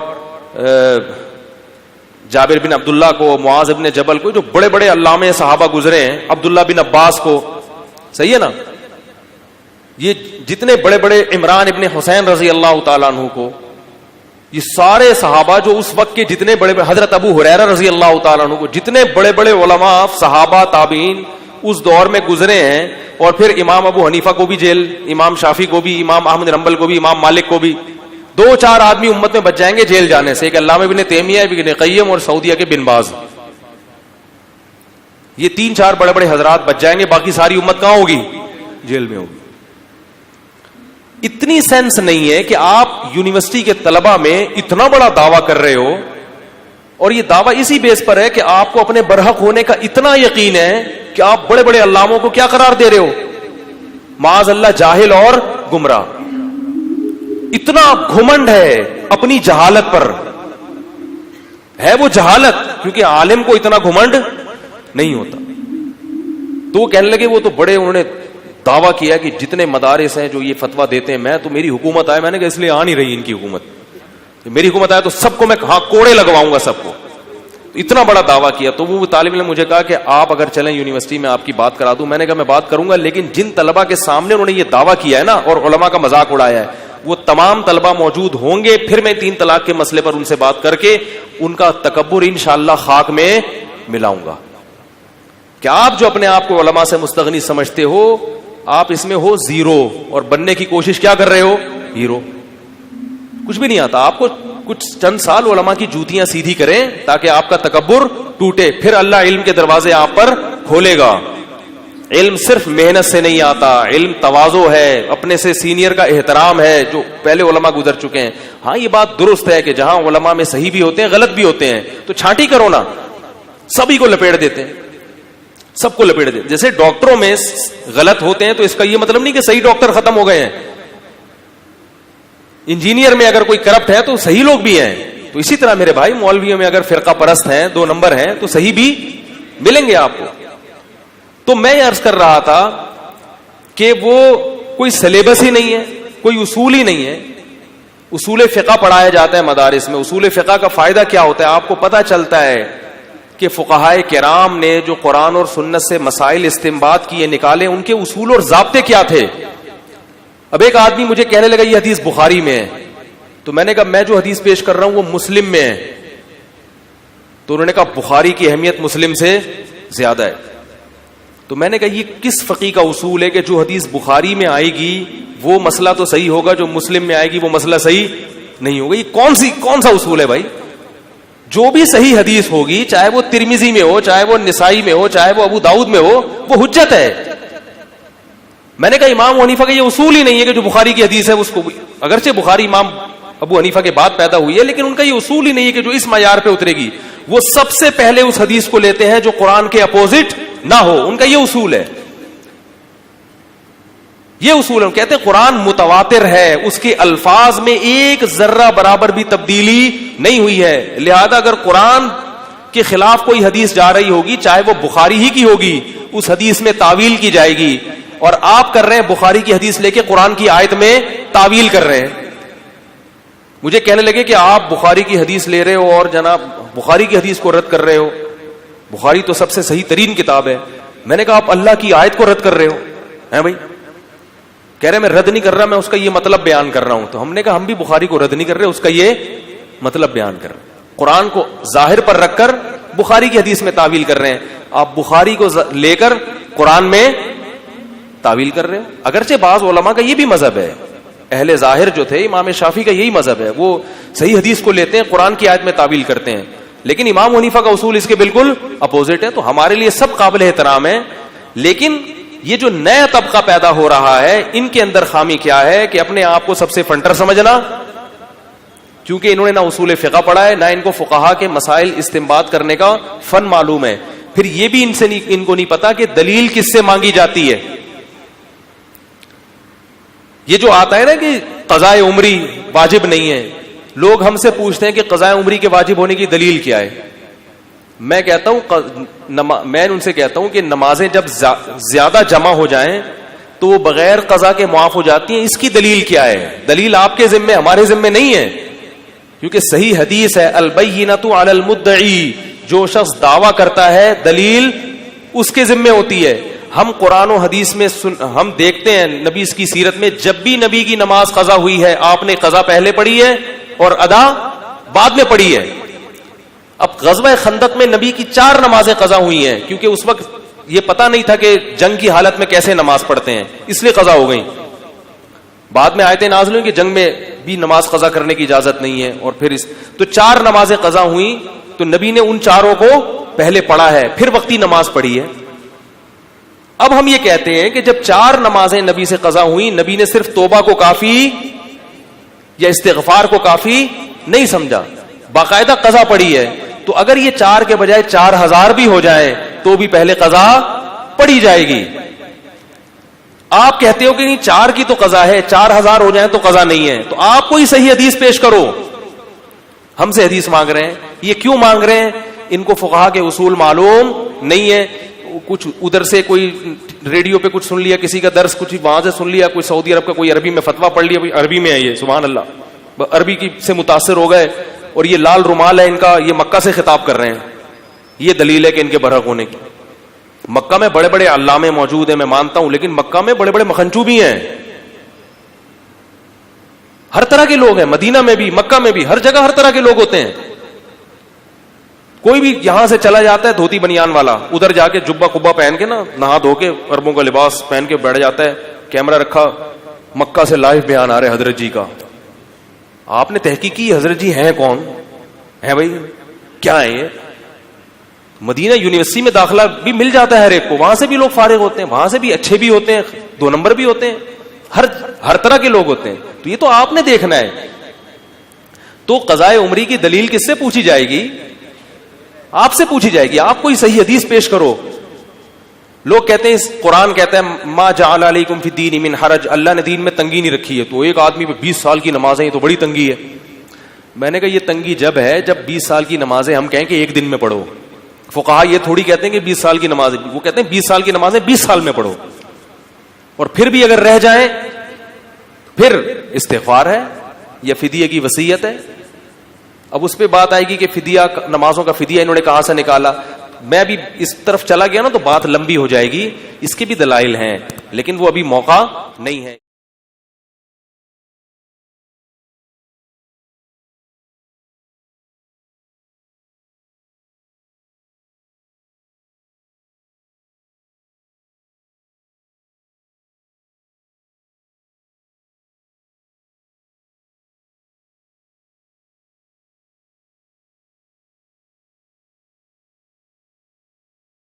جابر بن عبداللہ کو, معاذ ابن جبل کو, جو بڑے بڑے علامے صحابہ گزرے ہیں, عبداللہ بن عباس کو. صحیح ہے نا؟ یہ جتنے بڑے بڑے, عمران ابن حسین رضی اللہ تعالیٰ عنہ کو, یہ سارے صحابہ جو اس وقت کے جتنے بڑے, حضرت ابو ہریرہ رضی اللہ تعالیٰ عنہ کو, جتنے بڑے بڑے علماء, صحابہ, تابعین اس دور میں گزرے ہیں. اور پھر امام ابو حنیفہ کو بھی جیل, امام شافعی کو بھی, امام احمد بن حنبل کو بھی, امام مالک کو بھی. 2-4 آدمی امت میں بچ جائیں گے جیل جانے سے, ایک علامہ ابن تیمیہ, ابن قیم, اور سعودیہ کے بن باز. یہ 3-4 بڑے بڑے حضرات بچ جائیں گے, باقی ساری امت کہاں ہوگی؟ جیل میں ہوگی. اتنی سینس نہیں ہے کہ آپ یونیورسٹی کے طلبہ میں اتنا بڑا دعویٰ کر رہے ہو, اور یہ دعویٰ اسی بیس پر ہے کہ آپ کو اپنے برحق ہونے کا اتنا یقین ہے کہ آپ بڑے بڑے علاموں کو کیا قرار دے رہے ہو؟ معاذ اللہ جاہل اور گمراہ. اتنا گھمنڈ ہے اپنی جہالت پر, ہے وہ جہالت, کیونکہ عالم کو اتنا گھمنڈ نہیں ہوتا. تو وہ کہنے لگے وہ تو بڑے, انہوں نے دعویٰ کیا کہ جتنے مدارس ہیں جو یہ فتویٰ دیتے ہیں, میں تو میری حکومت آئے, میں نے کہا اس لیے آ نہیں رہی ان کی حکومت, میری حکومت آئے تو سب کو میں کوڑے لگواؤں گا سب کو. اتنا بڑا دعویٰ کیا. تو وہ طالب علم نے مجھے کہا کہ آپ اگر چلیں یونیورسٹی میں آپ کی بات کرا دوں. میں نے کہا میں بات کروں گا, لیکن جن طلبہ کے سامنے انہوں نے یہ دعویٰ کیا ہے نا اور علماء کا مذاق اڑایا ہے, وہ تمام طلبہ موجود ہوں گے, پھر میں 3 طلاق کے مسئلے پر ان سے بات کر کے ان کا تکبر انشاءاللہ خاک میں ملاؤں گا. کہ آپ جو اپنے آپ کو علماء سے مستغنی سمجھتے ہو, آپ اس میں ہو زیرو, اور بننے کی کوشش کیا کر رہے ہو, ہیرو. کچھ بھی نہیں آتا آپ کو. کچھ چند سال علماء کی جوتیاں سیدھی کریں تاکہ آپ کا تکبر ٹوٹے, پھر اللہ علم کے دروازے آپ پر کھولے گا. علم صرف محنت سے نہیں آتا, علم تواضع ہے, اپنے سے سینئر کا احترام ہے, جو پہلے علماء گزر چکے ہیں. ہاں یہ بات درست ہے کہ جہاں علماء میں صحیح بھی ہوتے ہیں غلط بھی ہوتے ہیں, تو چھانٹی کرو نا, سبھی کو لپیٹ دیتے ہیں, سب کو لپیٹ دیتے. جیسے ڈاکٹروں میں غلط ہوتے ہیں تو اس کا یہ مطلب نہیں کہ صحیح ڈاکٹر ختم ہو گئے ہیں. انجینئر میں اگر کوئی کرپٹ ہے تو صحیح لوگ بھی ہیں. تو اسی طرح میرے بھائی مولویوں میں اگر فرقہ پرست ہیں, 2 نمبر ہیں, تو صحیح بھی ملیں گے آپ کو. تو میں عرض کر رہا تھا کہ وہ کوئی سلیبس ہی نہیں ہے, کوئی اصول ہی نہیں ہے. اصول فقہ پڑھایا جاتا ہے مدارس میں. اصول فقہ کا فائدہ کیا ہوتا ہے, آپ کو پتہ چلتا ہے کہ فقہائے کرام نے جو قرآن اور سنت سے مسائل استنباط کیے, نکالے, ان کے اصول اور ضابطے کیا تھے. اب ایک آدمی مجھے کہنے لگا یہ حدیث بخاری میں ہے, تو میں نے کہا میں جو حدیث پیش کر رہا ہوں وہ مسلم میں ہے. تو انہوں نے کہا بخاری کی اہمیت مسلم سے زیادہ ہے. تو میں نے کہا یہ کس فقی کا اصول ہے کہ جو حدیث بخاری میں آئے گی وہ مسئلہ تو صحیح ہوگا, جو مسلم میں آئے گی وہ مسئلہ صحیح نہیں ہوگا. یہ کون سا اصول ہے بھائی؟ جو بھی صحیح حدیث ہوگی, چاہے وہ ترمذی میں ہو, چاہے وہ نسائی میں ہو, چاہے وہ ابو داؤد میں ہو, وہ حجت ہے. میں نے کہا امام حنیفہ کا یہ اصول ہی نہیں ہے کہ جو بخاری کی حدیث ہے اس کو, اگرچہ بخاری امام ابو حنیفہ کے بعد پیدا ہوئی ہے, لیکن ان کا یہ اصول ہی نہیں ہے کہ جو اس معیار پہ اترے گی وہ سب سے پہلے اس حدیث کو لیتے ہیں جو قرآن کے اپوزٹ نہ ہو. ان کا یہ اصول ہے, یہ اصول ہے. کہتے ہیں قرآن متواتر ہے, اس کے الفاظ میں ایک ذرہ برابر بھی تبدیلی نہیں ہوئی ہے. لہذا اگر قرآن کے خلاف کوئی حدیث جا رہی ہوگی, چاہے وہ بخاری ہی کی ہوگی, اس حدیث میں تعویل کی جائے گی. اور آپ کر رہے ہیں بخاری کی حدیث لے کے قرآن کی آیت میں تعویل کر رہے ہیں. مجھے کہنے لگے کہ آپ بخاری کی حدیث لے رہے ہو اور جناب بخاری کی حدیث کو رد کر رہے ہو. بخاری تو سب سے صحیح ترین کتاب ہے. میں نے کہا آپ اللہ کی آیت کو رد کر رہے ہو ہیں بھائی؟ کہہ رہے میں رد نہیں کر رہا, میں اس کا یہ مطلب بیان کر رہا ہوں. تو ہم نے کہا ہم بھی بخاری کو رد نہیں کر رہے, اس کا یہ مطلب بیان کر رہے ہیں. قرآن کو ظاہر پر رکھ کر بخاری کی حدیث میں تعویل کر رہے ہیں. آپ بخاری کو لے کر قرآن میں تعویل کر رہے ہیں. اگرچہ بعض علماء کا یہ بھی مذہب ہے, اہل ظاہر جو تھے امام شافعی کا یہی مذہب ہے, وہ صحیح حدیث کو لیتے ہیں قرآن کی آیت میں تعویل کرتے ہیں. لیکن امام حنیفہ کا اصول اس کے بالکل اپوزٹ ہے. تو ہمارے لیے سب قابل احترام ہے, لیکن یہ جو نیا طبقہ پیدا ہو رہا ہے ان کے اندر خامی کیا ہے کہ اپنے آپ کو سب سے فنٹر سمجھنا, کیونکہ انہوں نے نہ اصول فقہ پڑھا ہے, نہ ان کو فقہا کے مسائل استنباط کرنے کا فن معلوم ہے. پھر یہ بھی ان کو نہیں پتا کہ دلیل کس سے مانگی جاتی ہے. یہ جو آتا ہے نا کہ قضاء عمری واجب نہیں ہے, لوگ ہم سے پوچھتے ہیں کہ قضاء عمری کے واجب ہونے کی دلیل کیا ہے. میں کہتا ہوں میں ان سے کہتا ہوں کہ نمازیں جب زیادہ جمع ہو جائیں تو وہ بغیر قضا کے معاف ہو جاتی ہیں. اس کی دلیل کیا ہے؟ دلیل آپ کے ذمے, ہمارے ذمے نہیں ہے, کیونکہ صحیح حدیث ہے البینۃ علی المدعی, جو شخص دعویٰ کرتا ہے دلیل اس کے ذمے ہوتی ہے. ہم قرآن و حدیث میں ہم دیکھتے ہیں نبی کی سیرت میں جب بھی نبی کی نماز قضا ہوئی ہے آپ نے قضا پہلے پڑھی ہے اور ادا بعد میں پڑھی ہے. اب غزوہ خندق میں نبی کی 4 نمازیں قضا ہوئی ہیں, کیونکہ اس وقت یہ پتا نہیں تھا کہ جنگ کی حالت میں کیسے نماز پڑھتے ہیں, اس لیے قضا ہو گئی. بعد میں آیتیں نازل ہوئی کہ جنگ میں بھی نماز قضا کرنے کی اجازت نہیں ہے. اور پھر تو 4 نمازیں قضا ہوئیں تو نبی نے ان 4 کو پہلے پڑھا ہے, پھر وقتی نماز پڑھی ہے. اب ہم یہ کہتے ہیں کہ جب 4 نمازیں نبی سے قضا ہوئیں, نبی نے صرف توبہ کو کافی یا استغفار کو کافی نہیں سمجھا, باقاعدہ قضا پڑھی ہے. تو اگر یہ 4 کے بجائے 4000 بھی ہو جائے تو بھی پہلے قضا پڑھی جائے گی. آپ کہتے ہو کہ نہیں 4 کی تو قضا ہے, 4000 ہو جائیں تو قضا نہیں ہے. تو آپ کوئی صحیح حدیث پیش کرو. ہم سے حدیث مانگ رہے ہیں, یہ کیوں مانگ رہے ہیں؟ ان کو فقہا کے اصول معلوم نہیں ہے. کچھ ادھر سے کوئی ریڈیو پہ کچھ سن لیا, کسی کا درس کچھ وہاں سے سن لیا, کوئی سعودی عرب کا کوئی عربی میں فتویٰ پڑھ لیا, عربی میں ہے یہ, سبحان اللہ, عربی کی سے متاثر ہو گئے, اور یہ لال رومال ہے ان کا, یہ مکہ سے خطاب کر رہے ہیں. یہ دلیل ہے کہ ان کے برحق ہونے کی. مکہ میں بڑے بڑے علامے موجود ہیں میں مانتا ہوں, لیکن مکہ میں بڑے بڑے مکھنچو بھی ہیں, ہر طرح کے لوگ ہیں, مدینہ میں بھی مکہ میں بھی ہر جگہ ہر طرح کے لوگ ہوتے ہیں. کوئی بھی یہاں سے چلا جاتا ہے دھوتی بنیان والا, ادھر جا کے جبہ کبا پہن کے نا, نہا دھو کے عربوں کا لباس پہن کے بیٹھ جاتا ہے, کیمرہ رکھا, مکہ سے لائیو بیان آ رہے حضرت جی کا. آپ نے تحقیق کی حضرت جی ہیں کون ہیں بھائی, کیا ہے یہ؟ مدینہ یونیورسٹی میں داخلہ بھی مل جاتا ہے ہر ایک کو, وہاں سے بھی لوگ فارغ ہوتے ہیں, وہاں سے بھی اچھے بھی ہوتے ہیں, 2 نمبر بھی ہوتے ہیں, ہر طرح کے لوگ ہوتے ہیں. تو یہ تو آپ نے دیکھنا ہے. تو قضائے عمری کی دلیل کس سے پوچھی جائے گی؟ آپ سے پوچھی جائے گی. آپ کوئی صحیح حدیث پیش کرو. لوگ کہتے ہیں قرآن کہتا ہے ما جعل علیکم فی الدین من حرج, اللہ نے دین میں تنگی نہیں رکھی ہے. تو ایک آدمی پہ 20 سال کی نمازیں, یہ تو بڑی تنگی ہے. میں نے کہا یہ تنگی جب ہے جب 20 سال کی نمازیں ہم کہیں کہ ایک دن میں پڑھو. فقہا یہ تھوڑی کہتے ہیں کہ 20 سال کی نمازیں, وہ کہتے ہیں 20 سال کی نمازیں 20 سال میں پڑھو, اور پھر بھی اگر رہ جائیں پھر استغفار ہے یا فدیے کی وصیت ہے. اب اس پہ بات آئے گی کہ فدیہ, نمازوں کا فدیہ انہوں نے کہاں سے نکالا. میں بھی اس طرف چلا گیا نا تو بات لمبی ہو جائے گی. اس کے بھی دلائل ہیں لیکن وہ ابھی موقع نہیں ہے.